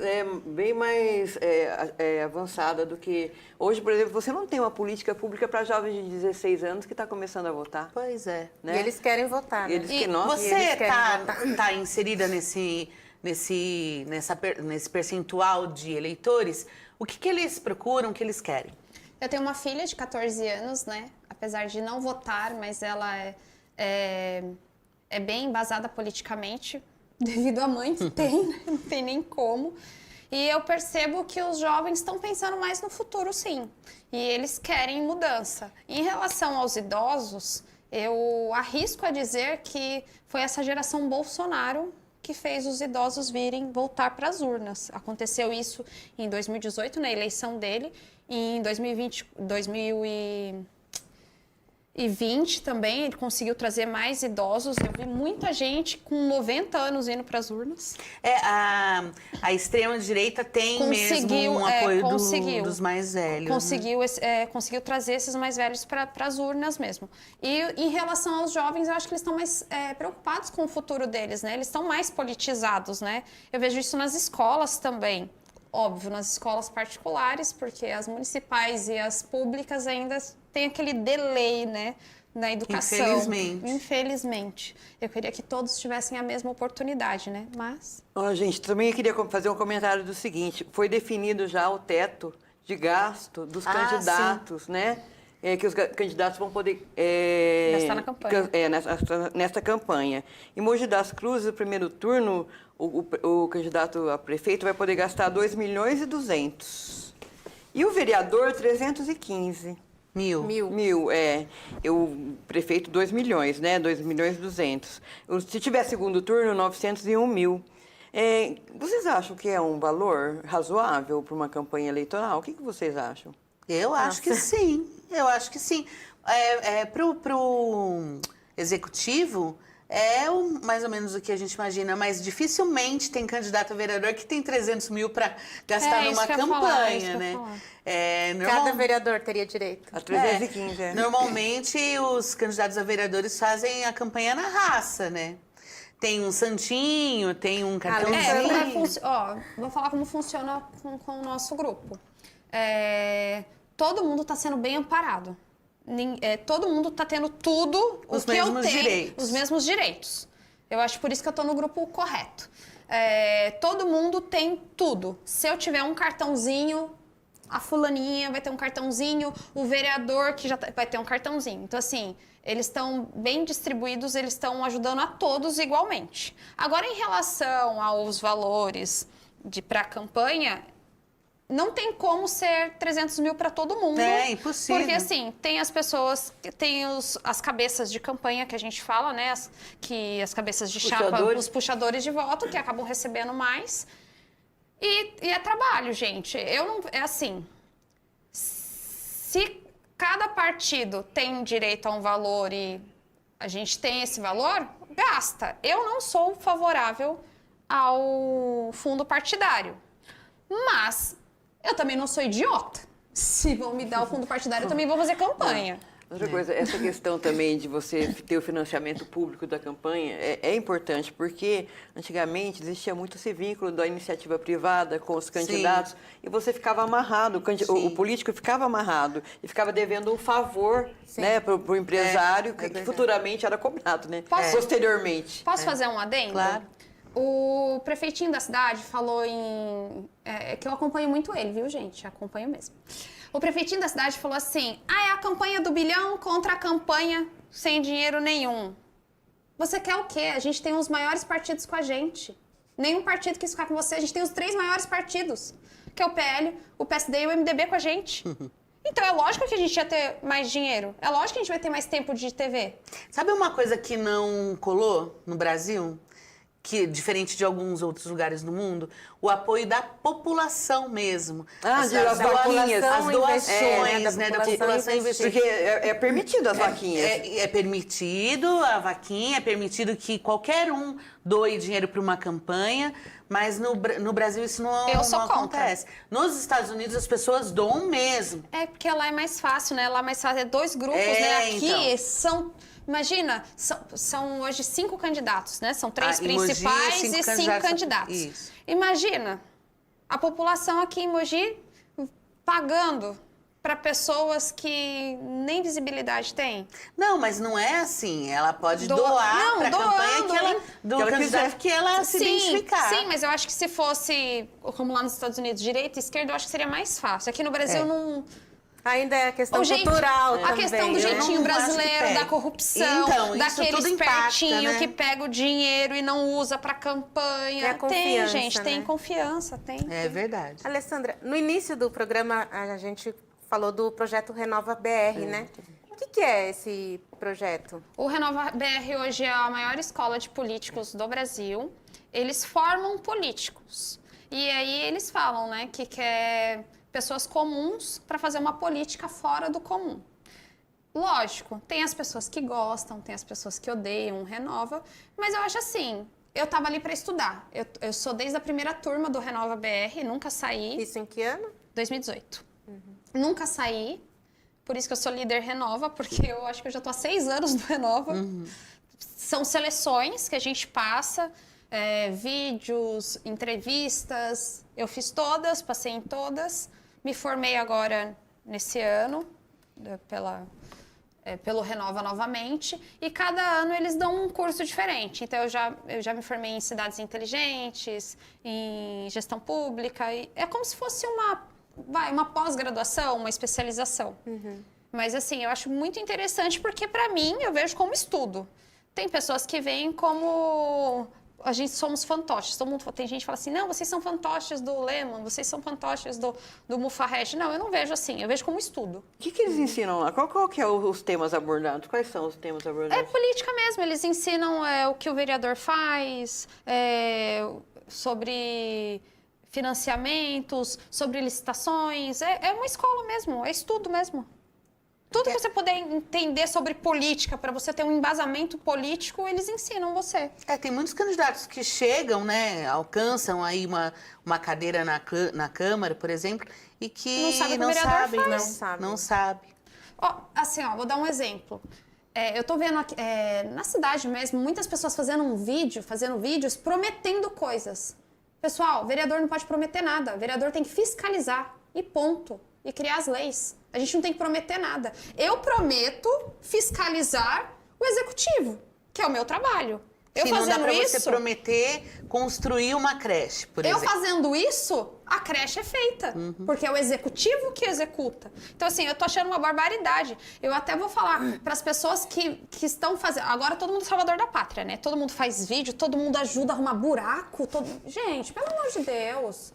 avançada do que... Hoje, por exemplo, você não tem uma política pública para jovens de 16 anos que está começando a votar. Pois é. Né? E eles querem votar, né? Eles que nós... Você eles querem está inserida nesse percentual de eleitores? O que eles procuram, o que eles querem? Eu tenho uma filha de 14 anos, né? Apesar de não votar, mas ela é bem embasada politicamente, devido à mãe que tem, né? Não tem nem como. E eu percebo que os jovens estão pensando mais no futuro, sim. E eles querem mudança. Em relação aos idosos, Eu arrisco a dizer que foi essa geração Bolsonaro que fez os idosos virem voltar para as urnas. Aconteceu isso em 2018, na eleição dele, e em 2020 também, ele conseguiu trazer mais idosos. Eu vi muita gente com 90 anos indo para as urnas. A extrema-direita tem mesmo um apoio dos mais velhos. Conseguiu trazer esses mais velhos para as urnas mesmo. E em relação aos jovens, eu acho que eles estão mais preocupados com o futuro deles, né? Eles estão mais politizados, né? Eu vejo isso nas escolas também. Óbvio, nas escolas particulares, porque as municipais e as públicas ainda têm aquele delay, né, na educação. Infelizmente. Eu queria que todos tivessem a mesma oportunidade, né, mas... Gente, também queria fazer um comentário do seguinte, foi definido já o teto de gasto dos candidatos, né? Que os candidatos vão poder gastar na campanha. Nesta campanha. Em Mogi das Cruzes, no primeiro turno, o candidato a prefeito vai poder gastar 2,2 milhões. E o vereador, 315 mil. O prefeito, 2 milhões, né? 2,2 milhões. Se tiver segundo turno, 901 mil. Vocês acham que é um valor razoável para uma campanha eleitoral? O que vocês acham? Eu acho que sim. Eu acho que sim. Pro executivo, mais ou menos o que a gente imagina, mas dificilmente tem candidato a vereador que tem 300 mil para gastar numa campanha, né? Cada vereador teria direito. A 315, Normalmente, os candidatos a vereadores fazem a campanha na raça, né? Tem um santinho, tem um cartãozinho. Vou falar como funciona com o nosso grupo. Todo mundo está sendo bem amparado. Todo mundo está tendo tudo os mesmos direitos. Eu acho por isso que eu estou no grupo correto. Todo mundo tem tudo. Se eu tiver um cartãozinho, a fulaninha vai ter um cartãozinho, o vereador que já vai ter um cartãozinho. Então, assim, eles estão bem distribuídos, eles estão ajudando a todos igualmente. Agora, em relação aos valores para a campanha, não tem como ser 300 mil para todo mundo. É impossível. Porque, assim, tem as pessoas, tem as cabeças de campanha que a gente fala, né? As cabeças de chapa, os puxadores de voto, que acabam recebendo mais. E é trabalho, gente. É assim, se cada partido tem direito a um valor e a gente tem esse valor, gasta. Eu não sou favorável ao fundo partidário, mas eu também não sou idiota. Se vão me dar o fundo partidário, eu também vou fazer campanha. Outra coisa, essa questão também de você ter o financiamento público da campanha é importante, porque antigamente existia muito esse vínculo da iniciativa privada com os candidatos. Sim. E você ficava amarrado, o político ficava amarrado e ficava devendo um favor, né, para o empresário que futuramente era cobrado, né? Posteriormente. Posso fazer um adendo? Claro. O prefeitinho da cidade falou que eu acompanho muito ele, viu, gente? Acompanho mesmo. O prefeitinho da cidade falou assim, é a campanha do bilhão contra a campanha sem dinheiro nenhum. Você quer o quê? A gente tem os maiores partidos com a gente. Nenhum partido quis ficar com você. A gente tem os 3 maiores partidos, que é o PL, o PSD e o MDB com a gente. Então, é lógico que a gente ia ter mais dinheiro. É lógico que a gente vai ter mais tempo de TV. Sabe uma coisa que não colou no Brasil? Que, diferente de alguns outros lugares do mundo, o apoio da população mesmo. As doações, né, da população investir. Porque é permitido as vaquinhas. É permitido a vaquinha, é permitido que qualquer um doe dinheiro para uma campanha, mas no Brasil isso não acontece. Nos Estados Unidos as pessoas doam mesmo. Porque lá é mais fácil, né? Lá é mais fácil, 2 grupos, né? Aqui são... Imagina, são hoje 5 candidatos, né? São 3 principais e 5 candidatos. Isso. Imagina, a população aqui em Mogi pagando para pessoas que nem visibilidade têm. Não, mas não é assim. Ela pode doar para a campanha do candidato que ela se identificar. Sim, mas eu acho que se fosse, como lá nos Estados Unidos, direita e esquerda, eu acho que seria mais fácil. Aqui no Brasil não... Ainda é a questão cultural também. A questão do jeitinho brasileiro, da corrupção, então, daquele espertinho impacta, né? que pega o dinheiro e não usa para campanha. Tem, gente, né? Tem confiança, tem. É verdade. Alessandra, no início do programa a gente falou do projeto Renova BR, né? que é esse projeto? O Renova BR hoje é a maior escola de políticos do Brasil. Eles formam políticos. E aí eles falam, né, que quer pessoas comuns para fazer uma política fora do comum. Lógico, tem as pessoas que gostam, tem as pessoas que odeiam o Renova, mas eu acho assim, eu tava ali para estudar. Eu sou desde a primeira turma do Renova BR, nunca saí. Isso em que ano? 2018. Nunca saí, por isso que eu sou líder Renova, porque eu acho que eu já tô há 6 anos no Renova. São seleções que a gente passa, vídeos, entrevistas, eu fiz todas, passei em todas, me formei agora nesse ano, pelo Renova novamente, e cada ano eles dão um curso diferente. Então, eu já me formei em cidades inteligentes, em gestão pública, e é como se fosse uma pós-graduação, uma especialização. Mas, assim, eu acho muito interessante porque, para mim, eu vejo como estudo. Tem pessoas que veem como... A gente somos fantoches. Tem gente que fala assim, não, vocês são fantoches do Lehman, vocês são fantoches do Mufarrege. Não, eu não vejo assim, eu vejo como estudo. O que eles ensinam lá? Qual que é os temas abordados? Quais são os temas É abordados? política mesmo, eles ensinam o que o vereador faz, sobre financiamentos, sobre licitações. É uma escola mesmo, é estudo mesmo. Tudo que você puder entender sobre política, para você ter um embasamento político, eles ensinam você. Tem muitos candidatos que chegam, né, alcançam aí uma cadeira na Câmara, por exemplo, e que Não sabe o que o não vereador sabem, faz. não sabe. Vou dar um exemplo. Eu tô vendo aqui, na cidade mesmo, muitas pessoas fazendo vídeos prometendo coisas. Pessoal, vereador não pode prometer nada. O vereador tem que fiscalizar e ponto. E criar as leis. A gente não tem que prometer nada. Eu prometo fiscalizar o executivo, que é o meu trabalho. Eu Sim, não dá fazendo pra isso, você prometer construir uma creche, por exemplo. fazendo isso, a creche é feita. Porque é o executivo que executa. Então, assim, eu tô achando uma barbaridade. Eu até vou falar para as pessoas que estão fazendo... Agora, todo mundo é salvador da pátria, né? Todo mundo faz vídeo, todo mundo ajuda a arrumar buraco. Gente, pelo amor de Deus.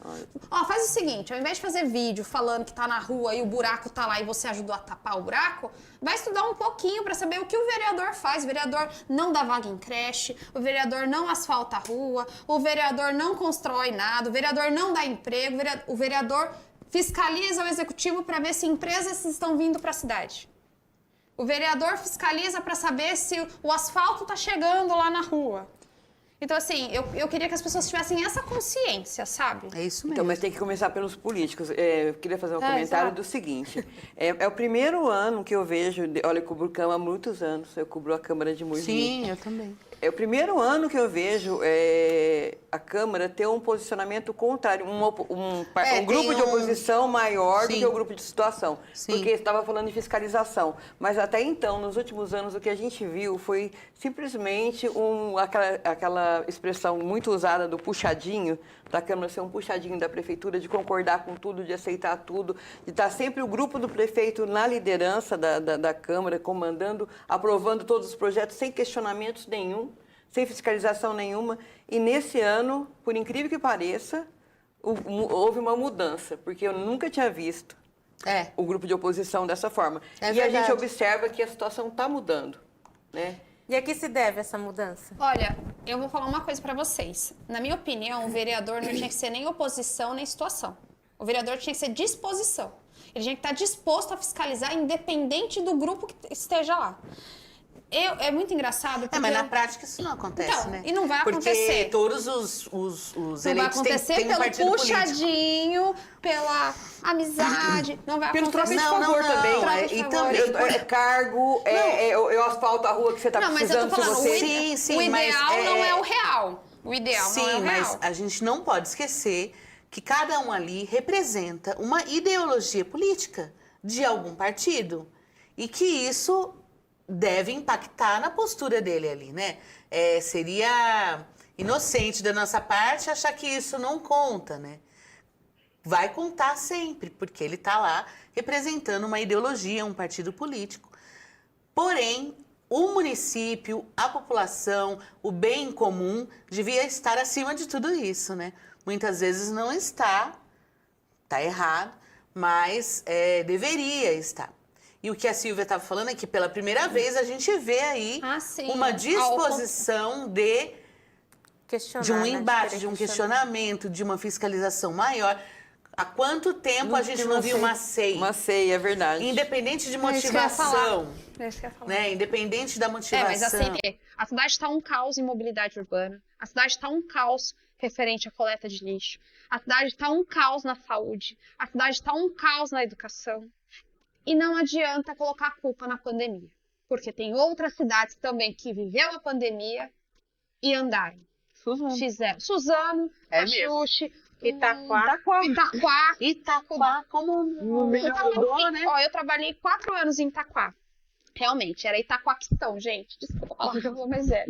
Faz o seguinte, ao invés de fazer vídeo falando que tá na rua e o buraco tá lá e você ajudou a tapar o buraco, vai estudar um pouquinho para saber o que o vereador faz. O vereador não dá vaga em creche, o vereador não asfalta a rua, o vereador não constrói nada, o vereador não dá emprego, o vereador fiscaliza o executivo para ver se empresas estão vindo para a cidade. O vereador fiscaliza para saber se o asfalto está chegando lá na rua. Então, assim, eu queria que as pessoas tivessem essa consciência, sabe? É isso mesmo. Então, mas tem que começar pelos políticos. Eu queria fazer um comentário exato. do seguinte. É o primeiro ano que eu vejo... Olha, eu cubro Câmara há muitos anos. Eu cubro a Câmara de Mogi. Sim, eu também. É o primeiro ano que eu vejo a Câmara ter um posicionamento contrário, um grupo de oposição maior do que o grupo de situação, porque estava falando de fiscalização. Mas até então, nos últimos anos, o que a gente viu foi simplesmente aquela expressão muito usada do puxadinho, da Câmara ser um puxadinho da Prefeitura, de concordar com tudo, de aceitar tudo, de estar sempre o grupo do prefeito na liderança da Câmara, comandando, aprovando todos os projetos sem questionamentos nenhum, sem fiscalização nenhuma. E nesse ano, por incrível que pareça, houve uma mudança, porque eu nunca tinha visto o grupo de oposição dessa forma. É e verdade. a gente observa que a situação está mudando, né? E a que se deve essa mudança? Olha, eu vou falar uma coisa pra vocês. Na minha opinião, o vereador não tinha que ser nem oposição, nem situação. O vereador tinha que ser disposição. Ele tinha que estar disposto a fiscalizar, independente do grupo que esteja lá. É muito engraçado porque... Mas na prática isso não acontece, Então, né? e não vai Porque acontecer. todos os Não vai eleitos acontecer têm um pelo partido político. puxadinho, pela amizade. Não vai Pelo troca acontecer. de favor também. Troca de E favor. também- Cargo, eu asfalto a rua que você está Não, mas eu precisando. tô falando, se você... Sim, o mas ideal não é o real. O ideal Sim, não é o real. mas a gente não pode esquecer que cada um ali representa uma ideologia política de algum partido. E que isso deve impactar na postura dele ali, né? Seria inocente da nossa parte achar que isso não conta, né? Vai contar sempre, porque ele está lá representando uma ideologia, um partido político. Porém, o município, a população, o bem comum devia estar acima de tudo isso, né? Muitas vezes não está errado, mas deveria estar. E o que a Silvia estava falando é que pela primeira vez a gente vê aí sim. uma disposição Questionar, de um né? embate, querer de um questionar. questionamento, de uma fiscalização maior. Há quanto tempo a gente não viu uma SEI? Uma ceia, é verdade. Independente de É isso que eu ia motivação, É isso que eu ia falar. né? Independente da motivação. Mas assim, a cidade está um caos em mobilidade urbana. A cidade está um caos referente à coleta de lixo. A cidade está um caos na saúde. A cidade está um caos na educação. E não adianta colocar a culpa na pandemia. Porque tem outras cidades também que viveu a pandemia e andaram. Fizeram. Suzano, Axuxi, Itaquá. Itaquá, como melhorou, né? Eu trabalhei 4 anos em Itaquá. Realmente, era Itaquaquistão, gente. Desculpa a palavra, mas é.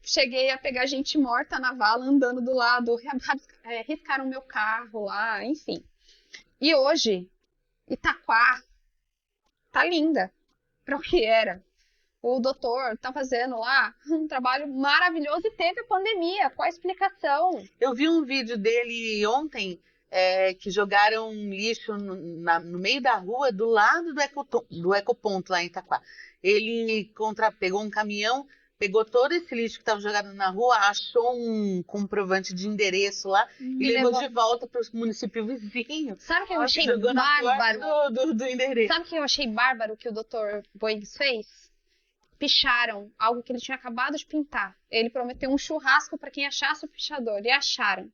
Cheguei a pegar gente morta na vala andando do lado, riscaram meu carro lá, enfim. E hoje, Itaquá tá linda para o que era. O doutor tá fazendo lá um trabalho maravilhoso e teve a pandemia. Qual a explicação? Eu vi um vídeo dele ontem, que jogaram lixo no meio da rua, do lado do Ecoponto, lá em Itaquá. Ele pegou um caminhão, pegou todo esse lixo que estava jogado na rua, achou um comprovante de endereço lá e levou de volta para o município vizinho. Sabe o que eu achei Jogou na bárbaro? porta do endereço. Sabe o que eu achei bárbaro que o Dr. Boings fez? Picharam algo que ele tinha acabado de pintar. Ele prometeu um churrasco para quem achasse o pichador, e acharam.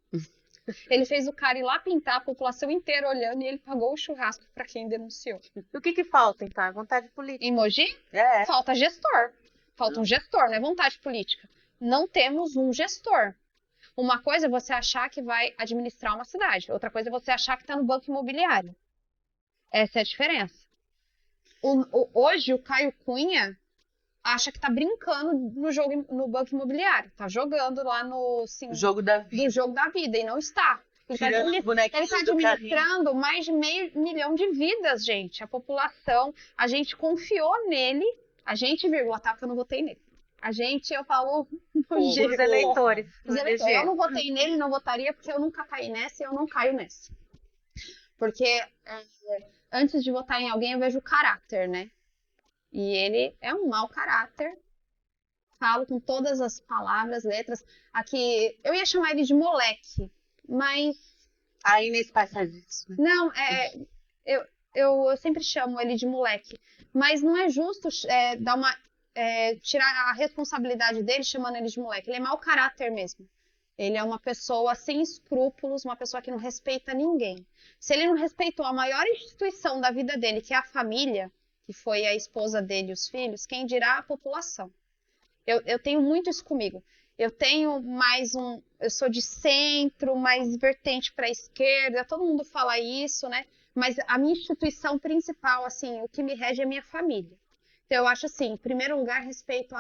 Ele fez o cara ir lá pintar, a população inteira olhando, e ele pagou o churrasco para quem denunciou. E o que falta, então? A vontade política. Em Mogi, É. falta gestor. Falta um gestor, não é vontade política. Não temos um gestor. Uma coisa é você achar que vai administrar uma cidade. Outra coisa é você achar que está no banco imobiliário. Essa é a diferença. Hoje, o Caio Cunha acha que está brincando no banco imobiliário. Está jogando lá no Jogo da vida. do jogo da vida e não está. Ele Tirando os bonequinhos está do administrando mais de 500 mil de vidas, gente. A população, a gente confiou nele. A gente, vírgula, tá? Porque eu não votei nele. Eu falo... Os eleitores. Os eleitores. Eu não votei nele, não votaria, porque eu nunca caí nessa e eu não caio nessa. Porque antes de votar em alguém, eu vejo o caráter, né? E ele é um mau caráter. Falo com todas as palavras, letras. Aqui, eu ia chamar ele de moleque, mas... A Inês Paz faz isso. Né? Não, eu sempre chamo ele de moleque. Mas não é justo tirar a responsabilidade dele chamando ele de moleque. Ele é mau caráter mesmo. Ele é uma pessoa sem escrúpulos, uma pessoa que não respeita ninguém. Se ele não respeitou a maior instituição da vida dele, que é a família, que foi a esposa dele e os filhos, quem dirá a população. Eu tenho muito isso comigo. Eu tenho eu sou de centro, mais vertente para a esquerda, todo mundo fala isso, né? Mas a minha instituição principal, assim, o que me rege é a minha família. Então eu acho assim, em primeiro lugar, respeito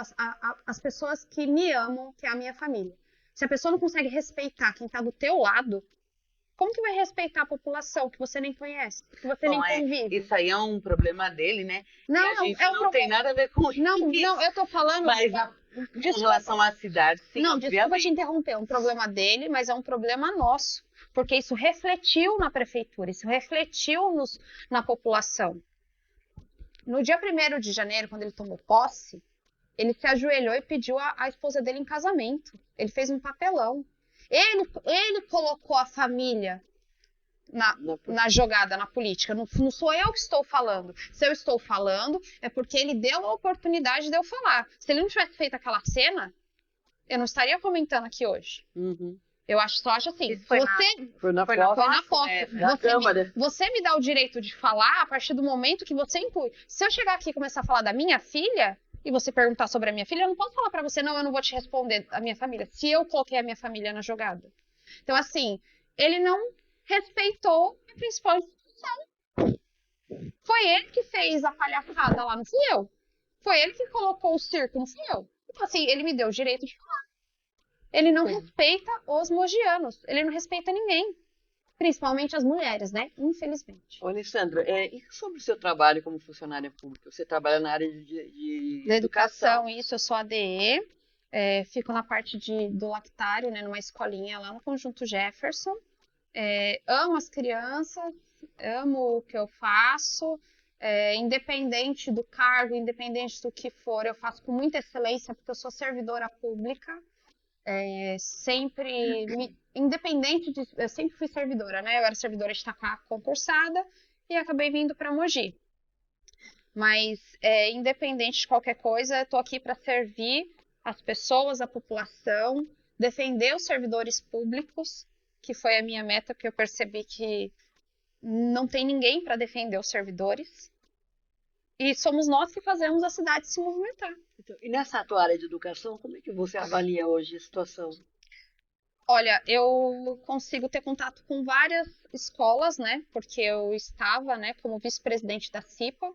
as pessoas que me amam, que é a minha família. Se a pessoa não consegue respeitar quem está do teu lado, como que vai respeitar a população que você nem conhece, que você nem convive? Isso aí é um problema dele, né? Não, e a gente é um não tem nada a ver com isso. Não, eu tô falando... Mas em relação à cidade, sim, Não, obviamente. desculpa te interromper, é um problema dele, mas é um problema nosso. Porque isso refletiu na prefeitura, isso refletiu na população. No dia 1º de janeiro, quando ele tomou posse, ele se ajoelhou e pediu a esposa dele em casamento. Ele fez um papelão. Ele colocou a família na jogada, na política. Não sou eu que estou falando. Se eu estou falando, é porque ele deu a oportunidade de eu falar. Se ele não tivesse feito aquela cena, eu não estaria comentando aqui hoje. Uhum. Eu só acho assim. Isso foi na posse. Na Câmara. Você me dá o direito de falar a partir do momento que você inclui. Se eu chegar aqui e começar a falar da minha filha, e você perguntar sobre a minha filha, eu não posso falar pra você, não, eu não vou te responder a minha família, se eu coloquei a minha família na jogada. Então, assim, ele não respeitou a principal instituição. Foi ele que fez a palhaçada lá, não fui eu. Foi ele que colocou o circo, não fui eu. Então, assim, ele me deu o direito de falar. Ele não respeita os mogianos, ele não respeita ninguém. Principalmente as mulheres, né? Infelizmente. Ô, Alessandra, e sobre o seu trabalho como funcionária pública? Você trabalha na área de Da educação, isso, eu sou ADE, fico na parte do lactário, né, numa escolinha lá no Conjunto Jefferson. Amo as crianças, amo o que eu faço, independente do cargo, independente do que for, eu faço com muita excelência, porque eu sou servidora pública. Independente de. Eu sempre fui servidora, né? Eu era servidora de Itacá concursada e acabei vindo para Mogi. Mas, independente de qualquer coisa, eu estou aqui para servir as pessoas, a população, defender os servidores públicos, que foi a minha meta, porque eu percebi que não tem ninguém para defender os servidores. E somos nós que fazemos a cidade se movimentar. Então, e nessa tua área de educação, como é que você avalia hoje a situação? Olha, eu consigo ter contato com várias escolas, né? Porque eu estava, né, como vice-presidente da CIPA.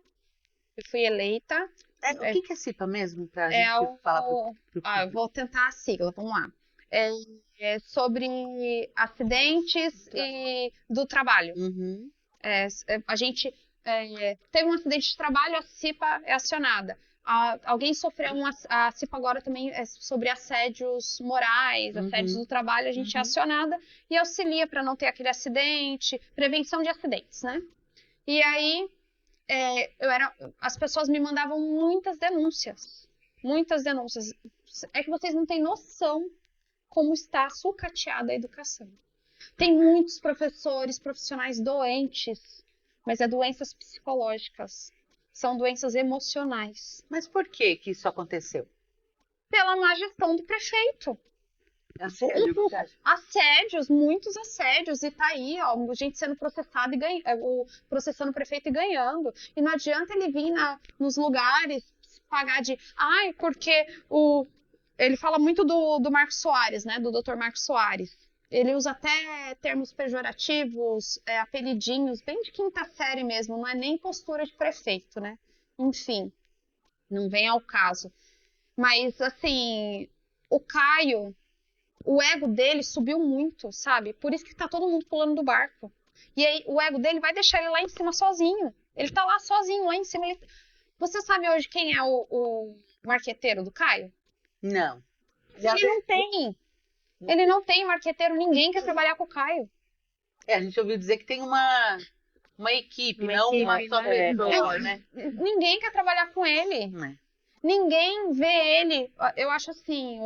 Eu fui eleita. O que é CIPA mesmo? Pra gente falar pro eu vou tentar a sigla, vamos lá. É sobre acidentes e do trabalho. Uhum. A gente teve um acidente de trabalho, a CIPA é acionada. Alguém sofreu a CIPA agora também é sobre assédios morais, assédios do trabalho, a gente é acionada e auxilia para não ter aquele acidente, prevenção de acidentes, né? E aí as pessoas me mandavam muitas denúncias. É que vocês não têm noção como está sucateada a educação. Tem muitos profissionais doentes, mas doenças psicológicas. São doenças emocionais. Mas por que isso aconteceu? Pela má gestão do prefeito. Assédio, você acha? Assédios, muitos assédios, e tá aí, ó, gente sendo processada e processando o prefeito e ganhando. E não adianta ele vir nos lugares pagar de. Porque ele fala muito do Marcos Soares, né? Do Dr. Marcos Soares. Ele usa até termos pejorativos, apelidinhos, bem de quinta série mesmo, não é nem postura de prefeito, né? Enfim, não vem ao caso. Mas, assim, o Caio, o ego dele subiu muito, sabe? Por isso que tá todo mundo pulando do barco. E aí, o ego dele vai deixar ele lá em cima sozinho. Ele tá lá sozinho, lá em cima. Você sabe hoje quem é o marqueteiro do Caio? Não. Ele não tem. Ele não tem marqueteiro, ninguém quer trabalhar com o Caio. A gente ouviu dizer que tem uma equipe, não uma só pessoa, né? Ninguém quer trabalhar com ele. É. Ninguém vê ele. Eu acho assim,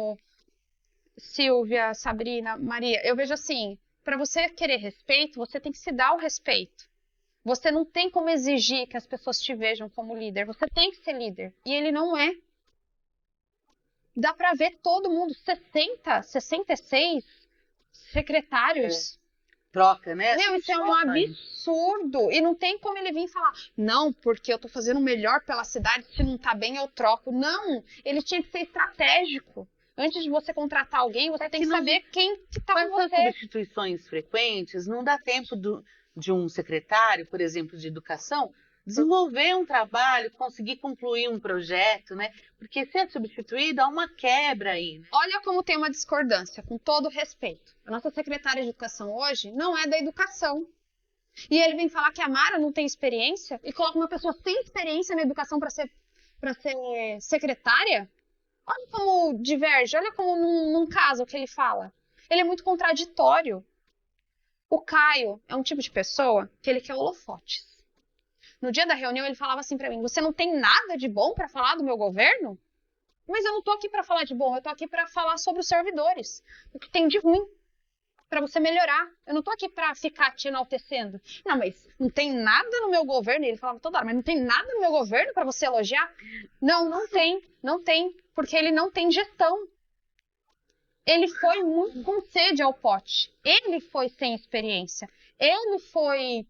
Silvia, Sabrina, Maria, eu vejo assim, para você querer respeito, você tem que se dar o respeito. Você não tem como exigir que as pessoas te vejam como líder. Você tem que ser líder. E ele não é. Dá para ver todo mundo, 66 secretários. Troca, né? Meu, isso é um absurdo. E não tem como ele vir falar, não, porque eu tô fazendo o melhor pela cidade, se não tá bem eu troco. Não, ele tinha que ser estratégico. Antes de você contratar alguém, você tem que saber quem que tá com Quando você. são substituições frequentes, não dá tempo de um secretário, por exemplo, de educação, desenvolver um trabalho, conseguir concluir um projeto, né? Porque se é substituído, há uma quebra aí. Né? Olha como tem uma discordância, com todo respeito. A nossa secretária de educação hoje não é da educação. E ele vem falar que a Mara não tem experiência e coloca uma pessoa sem experiência na educação para ser secretária. Olha como diverge, olha como num caso que ele fala. Ele é muito contraditório. O Caio é um tipo de pessoa que ele quer holofotes. No dia da reunião ele falava assim pra mim, você não tem nada de bom pra falar do meu governo? Mas eu não tô aqui pra falar de bom, eu tô aqui pra falar sobre os servidores. O que tem de ruim pra você melhorar. Eu não tô aqui pra ficar te enaltecendo. Não, mas não tem nada no meu governo. E ele falava toda hora, mas não tem nada no meu governo pra você elogiar? Não, não tem, porque ele não tem gestão. Ele foi muito com sede ao pote. Ele foi sem experiência. Ele foi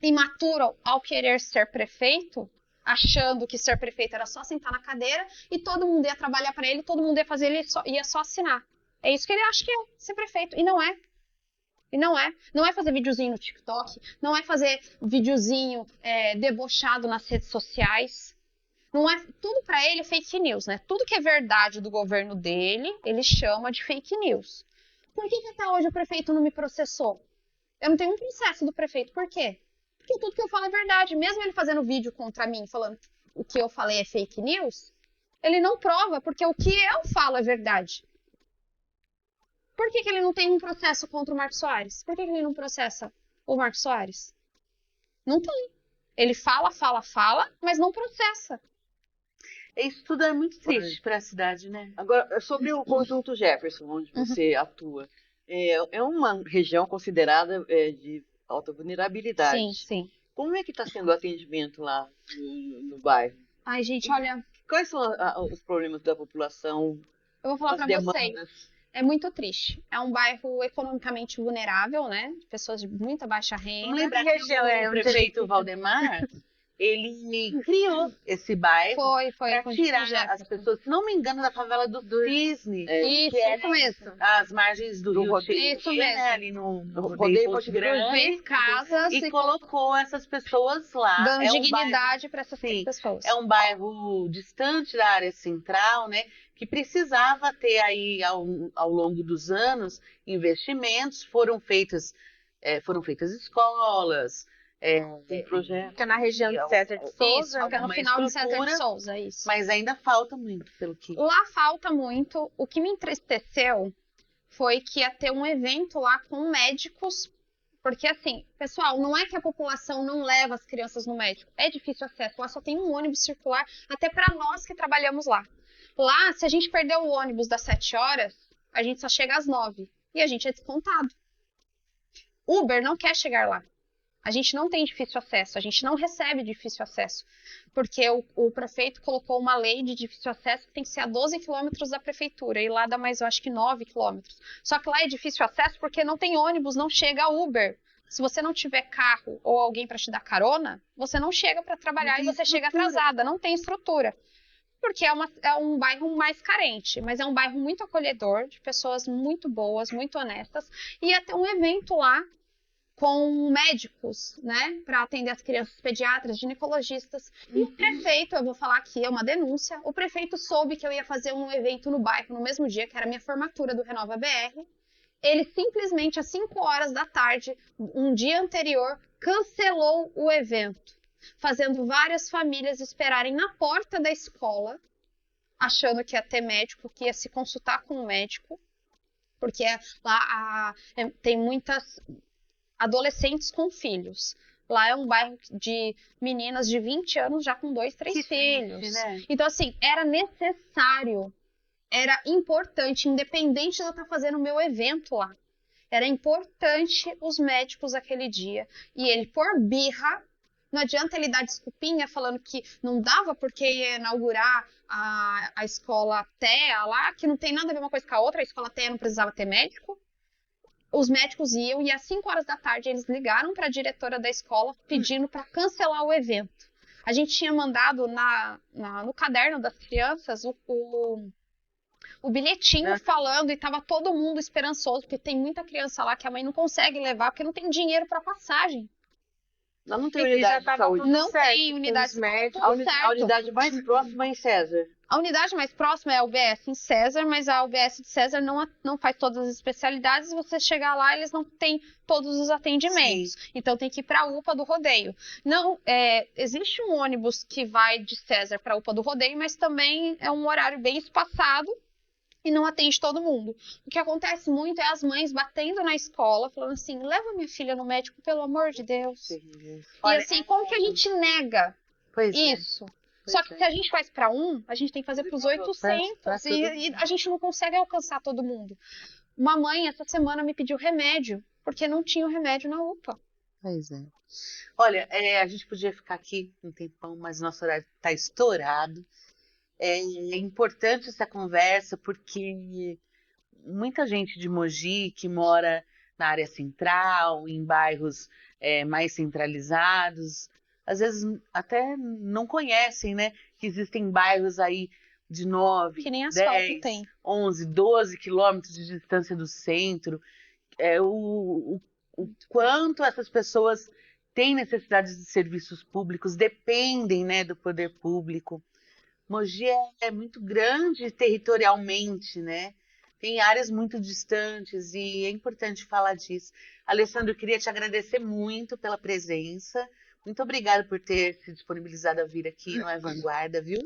imaturo ao querer ser prefeito, achando que ser prefeito era só sentar na cadeira e todo mundo ia trabalhar para ele, todo mundo ia fazer, ele ia só assinar. É isso que ele acha que é ser prefeito. E não é. E não é. Não é fazer videozinho no TikTok, não é fazer videozinho debochado nas redes sociais. Não é, tudo para ele é fake news, né? Tudo que é verdade do governo dele, ele chama de fake news. Por que até hoje o prefeito não me processou? Eu não tenho um processo do prefeito. Por quê? Porque tudo que eu falo é verdade. Mesmo ele fazendo vídeo contra mim, falando que o que eu falei é fake news, ele não prova, porque o que eu falo é verdade. Por que ele não tem um processo contra o Marcos Soares? Por que ele não processa o Marcos Soares? Não tem. Ele fala, mas não processa. Isso tudo é muito triste para a cidade, né? Agora, sobre o Conjunto Jefferson, onde você atua, é uma região considerada de alta vulnerabilidade. Sim. Como é que está sendo o atendimento lá no bairro? Ai, gente, olha, Quais são os problemas da população, eu vou falar as pra demandas? vocês. É muito triste. É um bairro economicamente vulnerável, né? De pessoas de muita baixa renda. Vamos lembrar que o prefeito Valdemar, ele criou esse bairro Foi para com tirar Jefferson. as pessoas, se não me engano, da favela do Cisne, Isso, que é isso mesmo. às margens do Rio Rodeio. Tietê, Isso né, mesmo. ali no Rodeio Poço Ponte Grande, Fez casas e colocou essas pessoas lá. dando É um dignidade para essas sim, pessoas. É um bairro distante da área central, né? Que precisava ter aí, ao longo dos anos, investimentos. Foram feitas escolas, Tem projeto. Fica na região de César de Isso, Souza. fica no alguma final de César de estrutura, Souza, isso. mas ainda falta muito, pelo que... Lá falta muito. O que me entristeceu foi que ia ter um evento lá com médicos. Porque, assim, pessoal, não é que a população não leva as crianças no médico. É difícil acesso. Lá só tem um ônibus circular, até para nós que trabalhamos lá. Lá, se a gente perder o ônibus das 7 horas, a gente só chega às 9. E a gente é descontado. Uber não quer chegar lá. A gente não tem difícil acesso, a gente não recebe difícil acesso. Porque o prefeito colocou uma lei de difícil acesso que tem que ser a 12 quilômetros da prefeitura. E lá dá mais, eu acho que 9 quilômetros. Só que lá é difícil acesso porque não tem ônibus, não chega Uber. Se você não tiver carro ou alguém para te dar carona, você não chega para trabalhar e você chega atrasada, não tem estrutura. Porque é um bairro mais carente, mas é um bairro muito acolhedor, de pessoas muito boas, muito honestas. E ia ter um evento lá com médicos, né, para atender as crianças, pediatras, ginecologistas. E o prefeito, eu vou falar aqui, é uma denúncia, o prefeito soube que eu ia fazer um evento no bairro no mesmo dia, que era a minha formatura do Renova BR. Ele simplesmente, às 5 horas da tarde, um dia anterior, cancelou o evento, fazendo várias famílias esperarem na porta da escola, achando que ia ter médico, que ia se consultar com o médico, porque lá tem muitas adolescentes com filhos. Lá é um bairro de meninas de 20 anos já com 2, 3 filhos. Triste, né? Então, assim, era necessário, era importante, independente de eu estar fazendo o meu evento lá, era importante os médicos aquele dia. E ele, por birra, não adianta ele dar desculpinha falando que não dava porque ia inaugurar a escola TEA lá, que não tem nada a ver uma coisa com a outra, a escola TEA não precisava ter médico. Os médicos iam e às 5 horas da tarde eles ligaram para a diretora da escola pedindo para cancelar o evento. A gente tinha mandado no caderno das crianças o bilhetinho falando e estava todo mundo esperançoso, porque tem muita criança lá que a mãe não consegue levar porque não tem dinheiro para passagem. Não tem E unidade já de tava saúde. tudo Não certo tem com unidade os médicos. A unidade mais próxima é em César. A unidade mais próxima é a UBS em César, mas a UBS de César não faz todas as especialidades. Você chegar lá, eles não têm todos os atendimentos. Sim. Então tem que ir para a UPA do Rodeio. Não, existe um ônibus que vai de César para a UPA do Rodeio, mas também é um horário bem espaçado e não atende todo mundo. O que acontece muito é as mães batendo na escola, falando assim, leva minha filha no médico, pelo amor de Deus. Sim. E assim, como que a gente nega isso? Só que se a gente faz para a gente tem que fazer para os 800 e a gente não consegue alcançar todo mundo. Uma mãe essa semana me pediu remédio, porque não tinha o remédio na UPA. Pois é. Olha, a gente podia ficar aqui um tempão, mas nosso horário está estourado. É importante essa conversa porque muita gente de Mogi que mora na área central, em bairros mais centralizados, às vezes até não conhecem, né? Que existem bairros aí de 9, que nem 10, tem. 11, 12 quilômetros de distância do centro. O quanto essas pessoas têm necessidade de serviços públicos, dependem, né, do poder público. Mogi é muito grande territorialmente, né? Tem áreas muito distantes e é importante falar disso. Alessandro, eu queria te agradecer muito pela presença. Muito obrigada por ter se disponibilizado a vir aqui no Vanguarda, viu?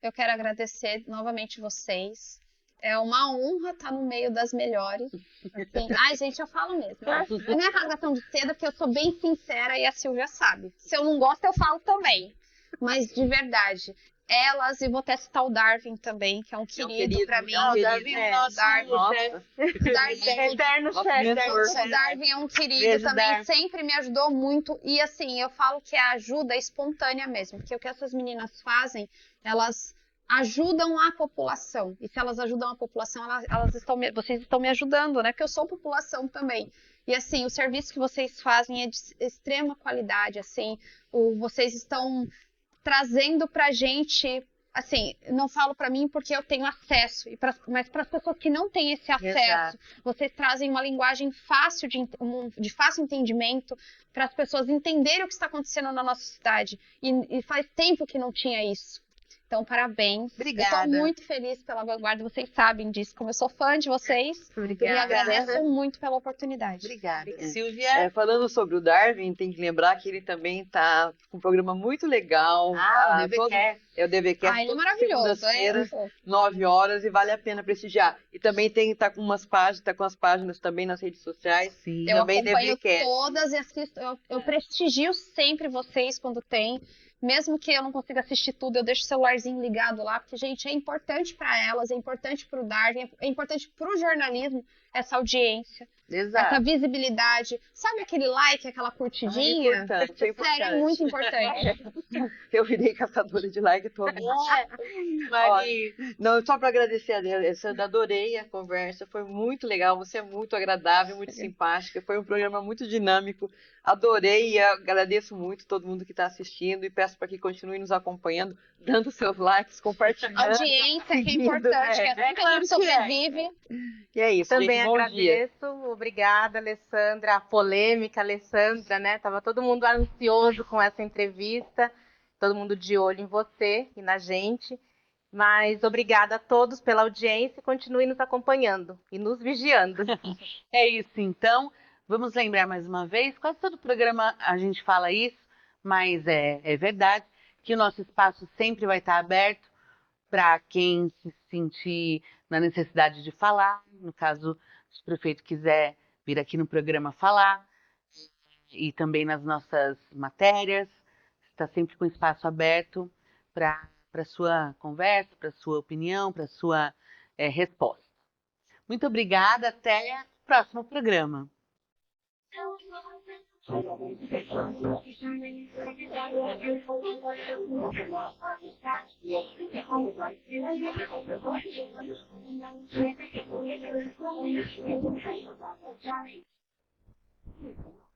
Eu quero agradecer novamente vocês. É uma honra estar no meio das melhores. Assim. Ai, gente, eu falo mesmo. Não é rasgação de seda, porque eu sou bem sincera e a Silvia sabe. Se eu não gosto, eu falo também. Mas, de verdade, elas, e vou até citar o Darwin também, que é um querido pra mim. O Darwin é nosso Darwin. Eterno chefe. O Darwin é um querido Beijo, também, Darwin. sempre me ajudou muito. E assim, eu falo que a ajuda é espontânea mesmo, porque o que essas meninas fazem, elas ajudam a população. E se elas ajudam a população, vocês estão me ajudando, né? Porque eu sou população também. E assim, o serviço que vocês fazem é de extrema qualidade, assim, vocês estão trazendo pra gente, assim, não falo pra mim porque eu tenho acesso, mas para as pessoas que não têm esse acesso, Exato. vocês trazem uma linguagem fácil de fácil entendimento para as pessoas entenderem o que está acontecendo na nossa cidade. E faz tempo que não tinha isso. Então, parabéns. Obrigada. Eu estou muito feliz pela Vanguarda, vocês sabem disso, como eu sou fã de vocês. Obrigada. E agradeço muito pela oportunidade. Obrigada. Silvia? Falando sobre o Darwin, tem que lembrar que ele também está com um programa muito legal. Ah, o DVCast. É o DVCast. Ele é todas maravilhoso. segundas-feiras, 9 horas, e vale a pena prestigiar. E também tá com as páginas também nas redes sociais. Sim. Eu também acompanho DVCast. todas e assisto. Eu prestigio sempre vocês quando tem. Mesmo que eu não consiga assistir tudo, eu deixo o celularzinho ligado lá, porque, gente, é importante para elas, é importante para o Darwin, é importante para o jornalismo essa audiência, Exato. essa visibilidade. Sabe aquele like, aquela curtidinha? É importante. Sério, é muito importante. Eu virei caçadora de like todo Não, só para agradecer a Alessandra, adorei a conversa, foi muito legal, você é muito agradável, muito simpática, foi um programa muito dinâmico, adorei e agradeço muito todo mundo que está assistindo e peço para que continue nos acompanhando, dando seus likes, compartilhando. Audiência, que é importante, que é assim que a gente sobrevive. E é isso, Também gente, bom dia. agradeço. Obrigada, Alessandra. A polêmica, Alessandra, né? Tava todo mundo ansioso com essa entrevista, todo mundo de olho em você e na gente. Mas obrigada a todos pela audiência e continue nos acompanhando e nos vigiando. É isso, então. Vamos lembrar mais uma vez, quase todo programa a gente fala isso, mas é verdade que o nosso espaço sempre vai estar aberto para quem se sentir na necessidade de falar. No caso, se o prefeito quiser vir aqui no programa falar, e também nas nossas matérias, está sempre com espaço aberto para sua conversa, para sua opinião, para sua resposta. Muito obrigada, até o próximo programa. Thank you.